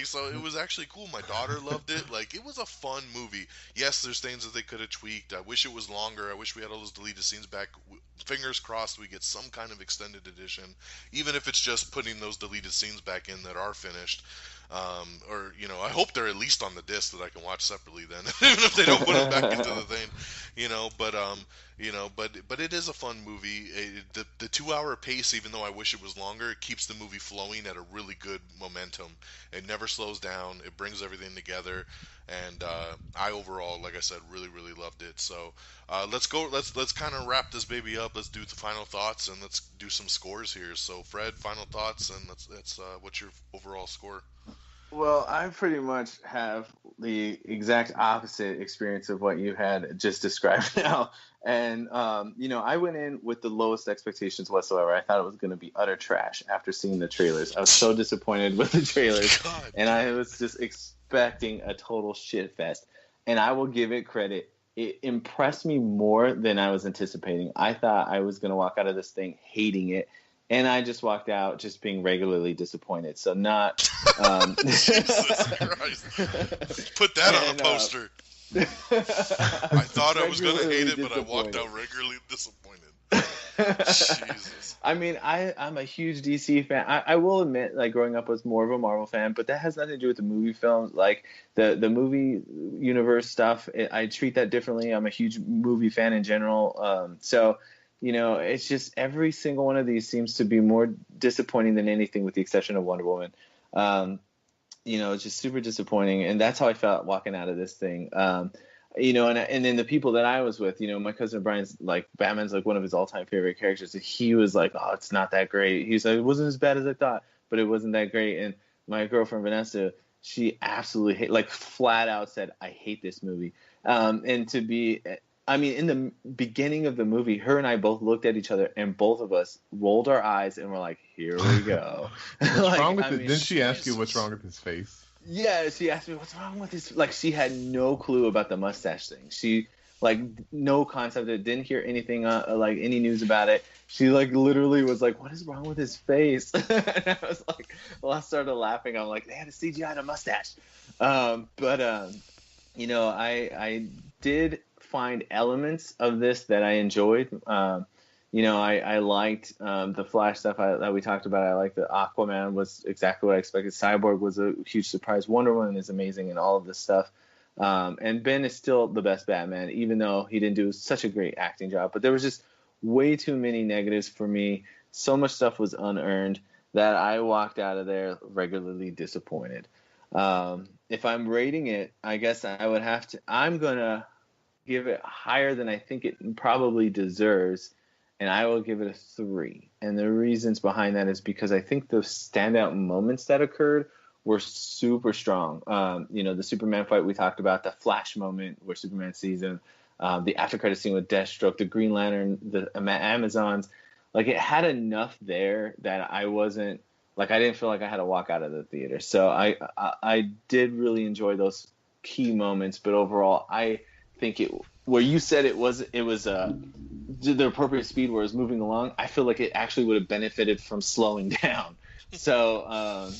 so it was actually cool. My daughter loved it. Like, it was a fun movie. Yes, there's things that they could have tweaked. I wish it was longer. I wish we had all those deleted scenes back. Fingers crossed we get some kind of extended edition, even if it's just putting those deleted scenes back in that are finished. Or I hope they're at least on the disc that I can watch separately. Then, even if they don't put them back into the thing, but it is a fun movie. The 2-hour pace, even though I wish it was longer, it keeps the movie flowing at a really good momentum. It never slows down. It brings everything together, and I overall, like I said, really really loved it. So let's go. Let's kind of wrap this baby up. Let's do the final thoughts, and let's do some scores here. So Fred, final thoughts, and let's what's your overall score? Well, I pretty much have the exact opposite experience of what you had just described now. And, I went in with the lowest expectations whatsoever. I thought it was going to be utter trash after seeing the trailers. I was so disappointed with the trailers. God. And I was just expecting a total shit fest. And I will give it credit. It impressed me more than I was anticipating. I thought I was going to walk out of this thing hating it. And I just walked out just being regularly disappointed. So not. Jesus Christ. Put that on a poster. I thought I was going to hate it, but I walked out regularly disappointed. Jesus. I mean, I'm a huge DC fan. I will admit, like, growing up, I was more of a Marvel fan, but that has nothing to do with the movie film. Like, the movie universe stuff, I treat that differently. I'm a huge movie fan in general. So, it's just every single one of these seems to be more disappointing than anything, with the exception of Wonder Woman. It's just super disappointing, and that's how I felt walking out of this thing. And then the people that I was with, my cousin Brian's like, Batman's like one of his all-time favorite characters, and he was like, oh, it's not that great. He's like, it wasn't as bad as I thought, but it wasn't that great. And my girlfriend Vanessa, she absolutely like flat out said, I hate this movie. In the beginning of the movie, her and I both looked at each other, and both of us rolled our eyes and were like, here we go. What's wrong with it? Didn't she ask you what's wrong with his face? Yeah, she asked me, what's wrong with his... Like, she had no clue about the mustache thing. She, like, no concept. Didn't hear anything, like, any news about it. She, like, literally was like, what is wrong with his face? And I was like, well, I started laughing. I'm like, they had a CGI a mustache. I did find elements of this that I enjoyed. I liked the Flash stuff that we talked about. I liked the Aquaman was exactly what I expected. Cyborg was a huge surprise. Wonder Woman is amazing and all of this stuff. And Ben is still the best Batman, even though he didn't do such a great acting job. But there was just way too many negatives for me. So much stuff was unearned that I walked out of there regularly disappointed. If I'm rating it, I guess I would have to. I'm going to give it higher than I think it probably deserves, and I will give it a 3. And the reasons behind that is because I think the standout moments that occurred were super strong. The Superman fight we talked about, the Flash moment where Superman sees him, the after credit scene with Deathstroke, the Green Lantern, the Amazons. Like, it had enough there that I wasn't like, I didn't feel like I had to walk out of the theater. So I did really enjoy those key moments, but overall I think where you said it was the appropriate speed where it was moving along, I feel like it actually would have benefited from slowing down. So, I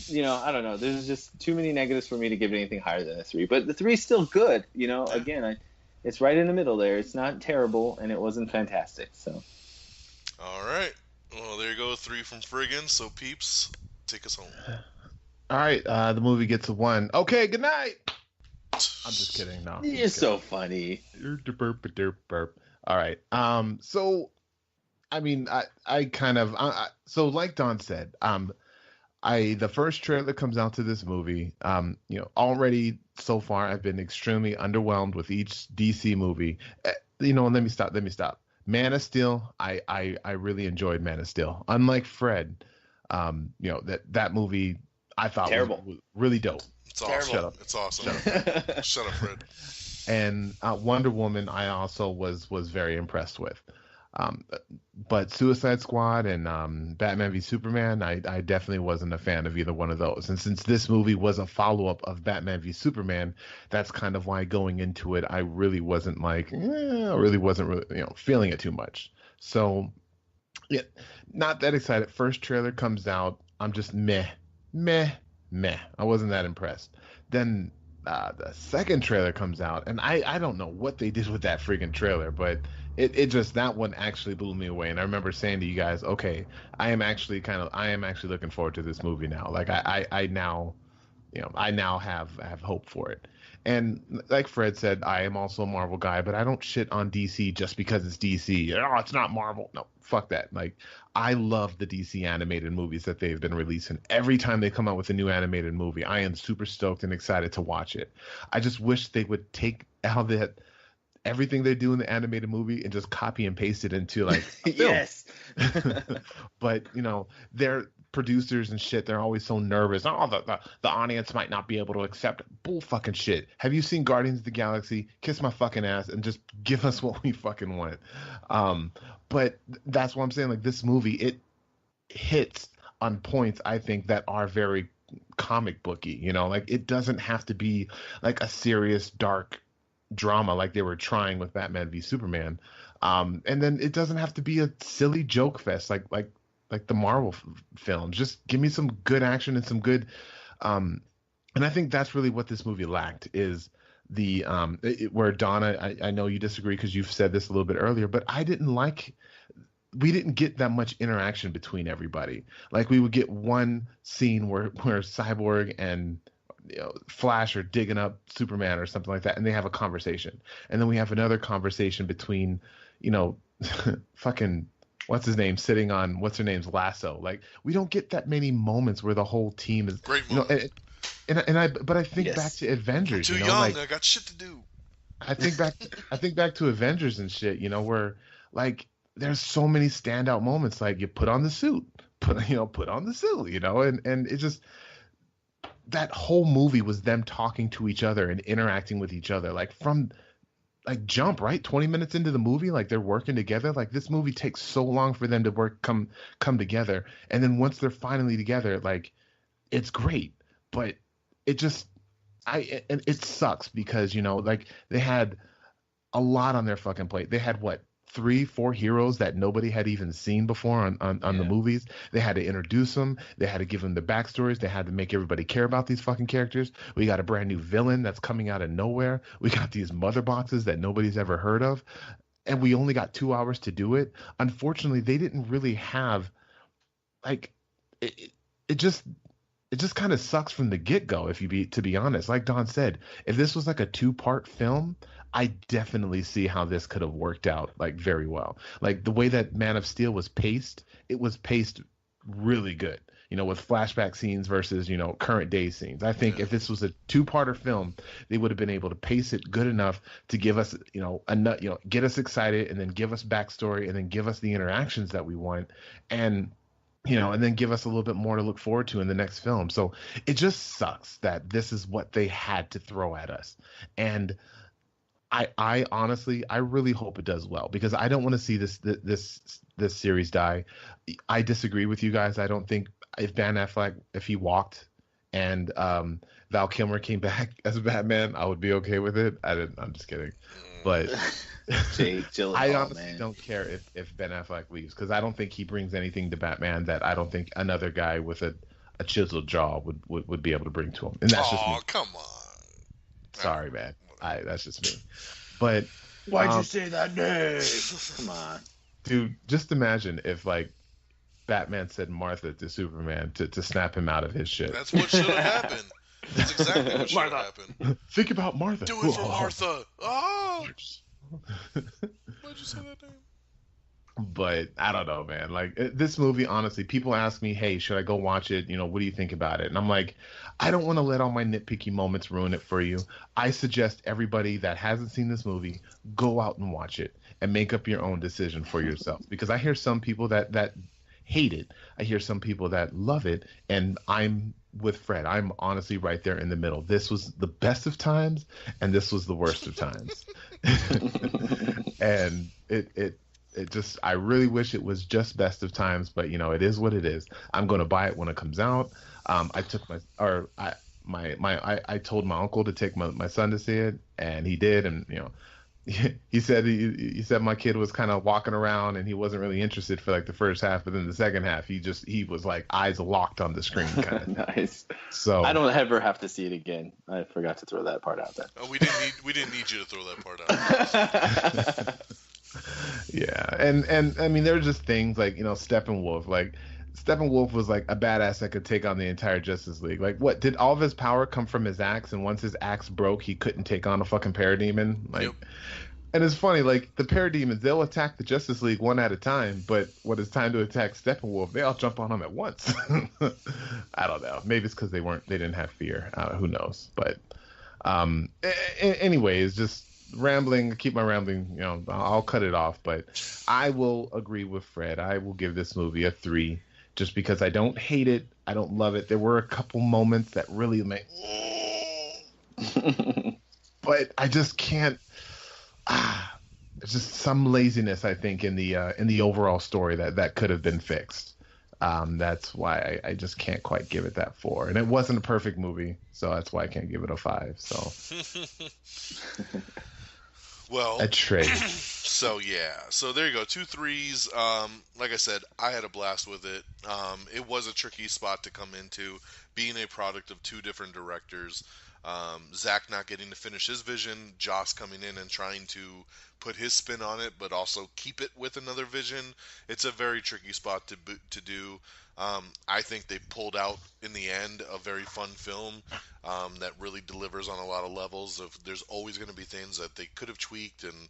don't know. There's just too many negatives for me to give it anything higher than a 3. But the 3 is still good. Again, it's right in the middle there. It's not terrible, and it wasn't fantastic. So. All right. Well, there you go. 3 from Frigginz. So, Peeps, take us home. All right. The movie gets a 1. Okay, good night. I'm just kidding. No. You're so funny. All right. So, I mean, I kind of, so like Don said, the first trailer comes out to this movie, already so far I've been extremely underwhelmed with each DC movie. Let me stop. Man of Steel, I really enjoyed Man of Steel. Unlike Fred, that movie I thought was really dope. It's awesome. Shut up. It's awesome. Shut up, Fred. And Wonder Woman, I also was very impressed with. But Suicide Squad and Batman v Superman, I definitely wasn't a fan of either one of those. And since this movie was a follow-up of Batman v Superman, that's kind of why going into it, I really wasn't feeling it too much. So, yeah, not that excited. First trailer comes out, I'm just meh. I wasn't that impressed. Then the second trailer comes out, and I don't know what they did with that freaking trailer, but it just, that one actually blew me away. And I remember saying to you guys, okay, I am actually looking forward to this movie now. Like I now have hope for it. And like Fred said, I am also a Marvel guy, but I don't shit on DC just because it's DC. Oh, it's not Marvel. No, fuck that. Like, I love the DC animated movies that they've been releasing. Every time they come out with a new animated movie, I am super stoked and excited to watch it. I just wish they would take out everything they do in the animated movie and just copy and paste it into like a film. Yes. But they're producers and shit, they're always so nervous. Oh, the audience might not be able to accept bull fucking shit. Have you seen Guardians of the Galaxy? Kiss my fucking ass and just give us what we fucking want. But that's what I'm saying. Like, this movie, it hits on points, I think, that are very comic booky. Like, it doesn't have to be like a serious dark drama like they were trying with Batman v Superman. And then it doesn't have to be a silly joke fest like the Marvel films. Just give me some good action and some good and I think that's really what this movie lacked, is the where Donna, I know you disagree because you've said this a little bit earlier, but we didn't get that much interaction between everybody. Like, we would get one scene where Cyborg and Flash are digging up Superman or something like that, and they have a conversation, and then we have another conversation between fucking what's his name sitting on what's her name's lasso. Like, we don't get that many moments where the whole team is great moment. But I think back to Avengers. I'm too young. Like, I got shit to do. I think back to Avengers and shit. Where like there's so many standout moments. Like, you put on the suit, put on the suit. And it just, that whole movie was them talking to each other and interacting with each other. Like, from like jump, right? 20 minutes into the movie, like, they're working together. Like, this movie takes so long for them to come together. And then once they're finally together, like, it's great. But it just, it sucks because, like, they had a lot on their fucking plate. They had 3-4 heroes that nobody had even seen before on the movies. They had to introduce them. They had to give them the backstories. They had to make everybody care about these fucking characters. We got a brand new villain that's coming out of nowhere. We got these mother boxes that nobody's ever heard of. And we only got 2 hours to do it. Unfortunately, they didn't really have, like, it just kind of sucks from the get-go, to be honest. Like Don said, if this was like a 2-part film, I definitely see how this could have worked out, like, very well. Like, the way that Man of Steel was paced, it was paced really good, with flashback scenes versus, current day scenes. I think if this was a 2-parter film, they would have been able to pace it good enough to give us, get us excited, and then give us backstory, and then give us the interactions that we want, and then give us a little bit more to look forward to in the next film. So it just sucks that this is what they had to throw at us. And I honestly, I really hope it does well, because I don't want to see this series die. I disagree with you guys. I don't think if Ben Affleck, if he walked and Val Kilmer came back as Batman, I would be okay with it. I'm just kidding. But I honestly don't care if Ben Affleck leaves, because I don't think he brings anything to Batman that I don't think another guy with a chiseled jaw would be able to bring to him. And that's just me. Oh, come on. Sorry, man. That's just me. But why'd you say that name? Come on, dude. Just imagine if, like, Batman said Martha to Superman to snap him out of his shit. That's what should have happened. That's exactly what should have happened. Think about Martha. Do it for Martha. Oh! Why'd you say that name? But I don't know, man. Like this movie, honestly, people ask me, "Hey, should I go watch it? What do you think about it?" And I'm like, I don't want to let all my nitpicky moments ruin it for you. I suggest everybody that hasn't seen this movie go out and watch it and make up your own decision for yourself. Because I hear some people that hate it. I hear some people that love it, and I'm with Fred. I'm honestly right there in the middle. This was the best of times, and this was the worst of times. And it just, I really wish it was just best of times, but it is what it is. I'm going to buy it when it comes out. I told my uncle to take my son to see it, and he did. And, he said my kid was kind of walking around and he wasn't really interested for like the first half, but then the second half, he was like eyes locked on the screen kind of. Nice. So I don't ever have to see it again. I forgot to throw that part out there. Oh, we didn't need you to throw that part out. Yeah, and I mean, there were just things like Steppenwolf. Like Steppenwolf was like a badass that could take on the entire Justice League. Like, what did all of his power come from his axe? And once his axe broke, he couldn't take on a fucking parademon. Like, yep. And it's funny, like the parademons, they'll attack the Justice League one at a time, but when it's time to attack Steppenwolf, they all jump on him at once. I don't know. Maybe it's because they didn't have fear. Who knows? But anyways, just rambling. Keep my rambling. I'll cut it off. But I will agree with Fred. I will give this movie a 3, just because I don't hate it. I don't love it. There were a couple moments that really make, but I just can't. It's just some laziness, I think, in the overall story that could have been fixed. That's why I just can't quite give it that 4. And it wasn't a perfect movie, so that's why I can't give it a 5. So, well, a trade. So yeah, so there you go, 2 3s. Like I said, I had a blast with it. It was a tricky spot to come into, being a product of 2 different directors. Zach not getting to finish his vision, Joss coming in and trying to put his spin on it, but also keep it with another vision. It's a very tricky spot to do. I think they pulled out in the end a very fun film that really delivers on a lot of levels. There's always going to be things that they could have tweaked and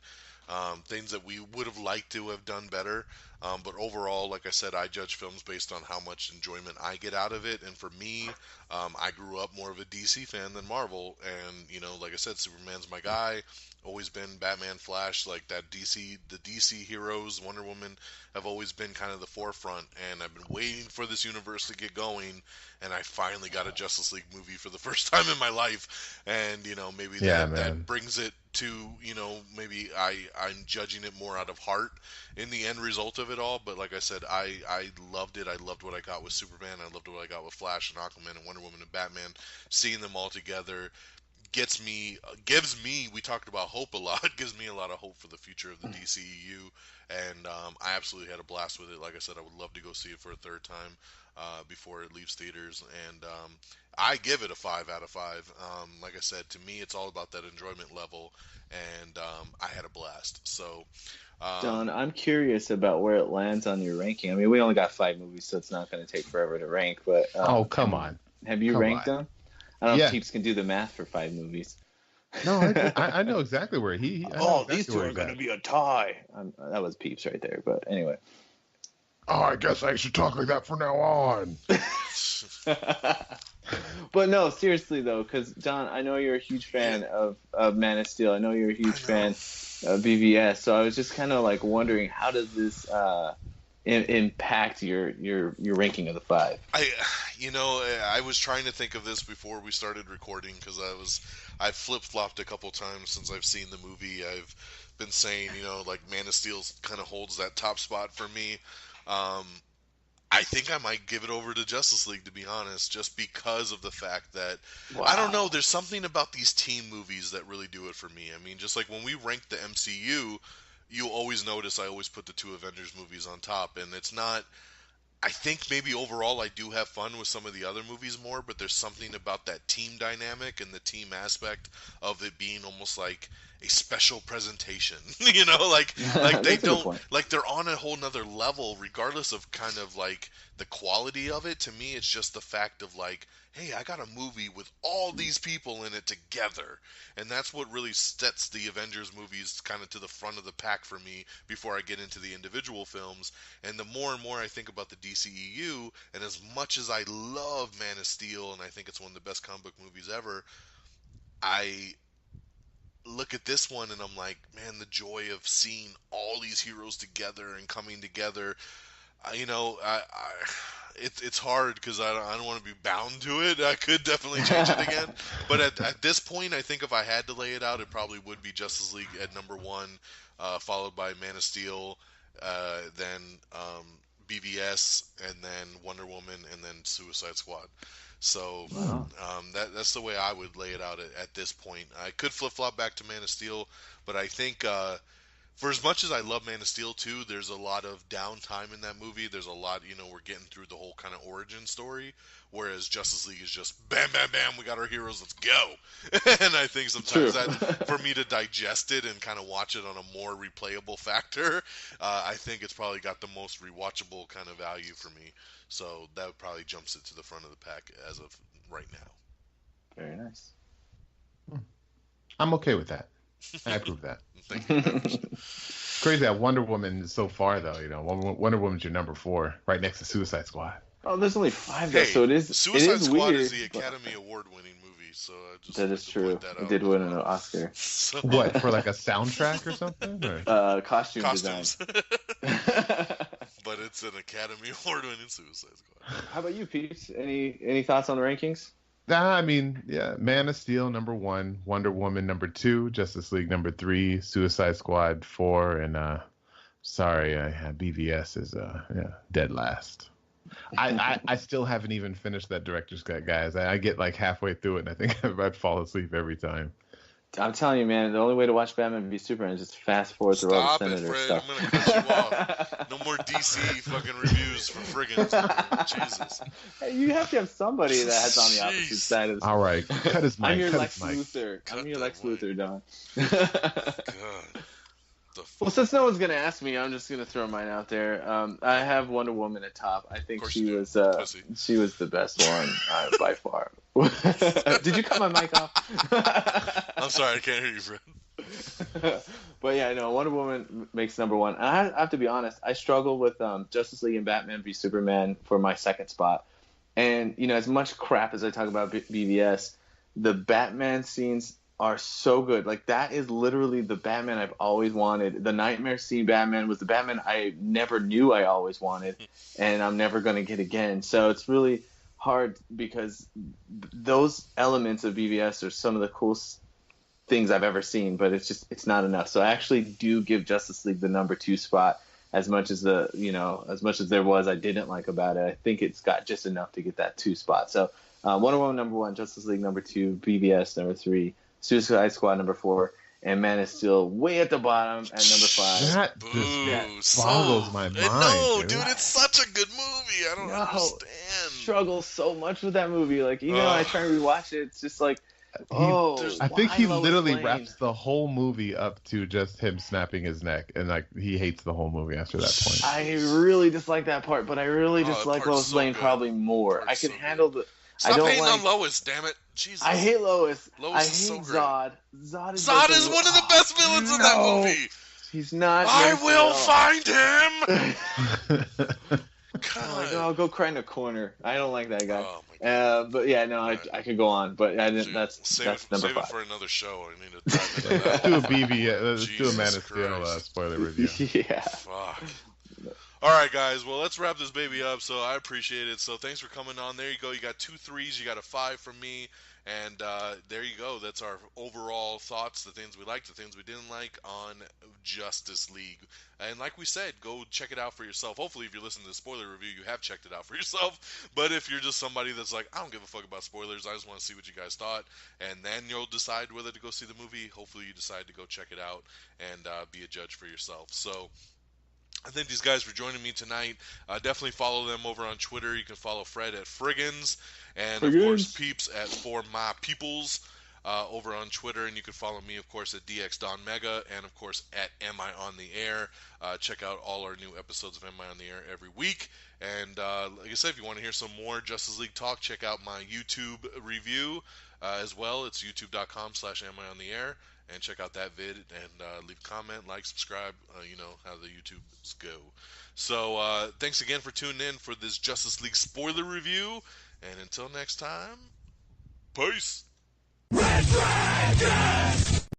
things that we would have liked to have done better. But overall, like I said, I judge films based on how much enjoyment I get out of it. And for me, I grew up more of a DC fan than Marvel. And, like I said, Superman's my guy. Always been Batman, Flash, like the DC heroes, Wonder Woman have always been kind of the forefront. And I've been waiting for this universe to get going. And I finally got a Justice League movie for the first time in my life. And, maybe that brings it to, maybe I'm judging it more out of heart in the end result of it all. But like I said, I loved it. I loved what I got with Superman. I loved what I got with Flash and Aquaman and Wonder Woman and Batman. Seeing them all together gives me, we talked about hope a lot, gives me a lot of hope for the future of the DCEU. And I absolutely had a blast with it. Like I said, I would love to go see it for a third time before it leaves theaters. And I give it a 5 out of 5. Like I said, to me, it's all about that enjoyment level. And I had a blast. So, Don, I'm curious about where it lands on your ranking. I mean, we only got 5 movies, so it's not going to take forever to rank. But come on. Have you ranked them? I don't know if Peeps can do the math for 5 movies. No, I know exactly where he. These 2 are going to be a tie. That was Peeps right there. But anyway. Oh, I guess I should talk like that from now on. But no, seriously though, because Don, I know you're a huge fan of Man of Steel. I know you're a huge fan of BVS. So I was just kind of like wondering, how does this impact your ranking of the 5? I was trying to think of this before we started recording, because I've flip-flopped a couple times since I've seen the movie. I've been saying, like Man of Steel kind of holds that top spot for me. I think I might give it over to Justice League, to be honest, just because of the fact that, I don't know, there's something about these team movies that really do it for me. I mean, just like when we rank the MCU, you always notice I always put the 2 Avengers movies on top, and it's not, I think maybe overall I do have fun with some of the other movies more, but there's something about that team dynamic and the team aspect of it being almost like a special presentation, like they don't, like they're on a whole nother level regardless of kind of like the quality of it. To me, it's just the fact of like, hey, I got a movie with all these people in it together. And that's what really sets the Avengers movies kind of to the front of the pack for me before I get into the individual films. And the more and more I think about the DCEU, and as much as I love Man of Steel, and I think it's one of the best comic book movies ever, I look at this one and I'm like, man, the joy of seeing all these heroes together and coming together. It's hard because I don't want to be bound to it. I could definitely change it again, but at this point, I think if I had to lay it out, it probably would be Justice League at number one, followed by Man of Steel, then BVS, and then Wonder Woman, and then Suicide Squad. So that's the way I would lay it out at this point. I could flip-flop back to Man of Steel, but I think for as much as I love Man of Steel too, there's a lot of downtime in that movie. There's a lot, we're getting through the whole kind of origin story, whereas Justice League is just bam, bam, bam, we got our heroes, let's go. And I think sometimes that, for me to digest it and kind of watch it on a more replayable factor, I think it's probably got the most rewatchable kind of value for me. So that probably jumps it to the front of the pack as of right now. Very nice. I'm okay with that. I approve that. Thank you. Crazy that Wonder Woman so far, though. Wonder Woman's your number 4, right next to Suicide Squad. Oh, there's only 5 though, so it is. Suicide Squad weird, is the Academy Award-winning movie, so I just that is true. It did win an Oscar. So, What, for like a soundtrack or something? Or? Costumes. But it's an Academy Award-winning Suicide Squad. How about you, Peeps? Any thoughts on the rankings? I mean, yeah, Man of Steel number 1, Wonder Woman number 2, Justice League number 3, Suicide Squad 4, and BVS is dead last. I still haven't even finished that director's cut, guys. I get like halfway through it, and I think I'd fall asleep every time. I'm telling you, man, the only way to watch Batman v Superman is just fast forward through all the Senator stuff. I'm gonna cut you off. No more DC fucking reviews for Frigginz. Jesus. Hey, you have to have somebody that has on the opposite side of the. All right, cut his mic. I'm your cut Lex his mic. Luthor. I'm your Lex Luthor, Don. God. Well, since no one's gonna ask me, I'm just gonna throw mine out there. I have Wonder Woman at top. I think she was the best one by far. Did you cut my mic off? I'm sorry, I can't hear you, friend. But yeah, no, Wonder Woman makes number 1. And I have to be honest, I struggle with Justice League and Batman v Superman for my second spot. And as much crap as I talk about BVS, the Batman scenes are so good. Like, that is literally the Batman I've always wanted. The Nightmare Scene Batman was the Batman I never knew I always wanted, and I'm never going to get again. So it's really hard because those elements of BVS are some of the coolest things I've ever seen, but it's not enough. So I actually do give Justice League the number 2 spot. As much as there was I didn't like about it, I think it's got just enough to get that 2 spot. So Wonder Woman number 1, Justice League number 2, BVS number 3, Suicide Squad number 4, and Man is Steel way at the bottom at number 5. That just boggles my mind. No, dude, it's such a good movie. I don't understand. Struggle so much with that movie. Like, even when I try and rewatch it, it's just like, I think he literally wraps the whole movie up to just him snapping his neck, and like he hates the whole movie after that point. I really dislike that part, but I really dislike Lois Lane probably more. I can handle the. Stop hating on Lois, damn it. Jesus. I hate Lois. I hate is so great. Zod. Zod is one of the best villains in that movie. He's not. I will find him. God. I'll go cry in a corner. I don't like that guy. Oh my God. But yeah, no, I could go on, but I didn't. That's number 5. Save it for another show. I need to dive into that. Let's do a let's do a Man of Steel spoiler review. Yeah. Fuck. All right, guys. Well, let's wrap this baby up. So I appreciate it. So thanks for coming on. There you go. You got 2 3s. You got a 5 from me. And there you go. That's our overall thoughts, the things we liked, the things we didn't like on Justice League. And like we said, go check it out for yourself. Hopefully, if you're listening to the spoiler review, you have checked it out for yourself. But if you're just somebody that's like, I don't give a fuck about spoilers, I just want to see what you guys thought, and then you'll decide whether to go see the movie. Hopefully, you decide to go check it out and be a judge for yourself. So I thank these guys for joining me tonight. Definitely follow them over on Twitter. You can follow Fred at Frigginz, and of course Peeps at For My Peoples. over on Twitter, and you can follow me, of course, at DXDonMega, and of course at Am I on the Air. Check out all our new episodes of Am I on the Air every week. And like I said, if you want to hear some more Justice League talk, check out my YouTube review as well. It's youtube.com/AmIOnTheAir. And check out that vid and leave a comment, like, subscribe, you know how the YouTubes go. So thanks again for tuning in for this Justice League spoiler review. And until next time, peace. Red Dragons!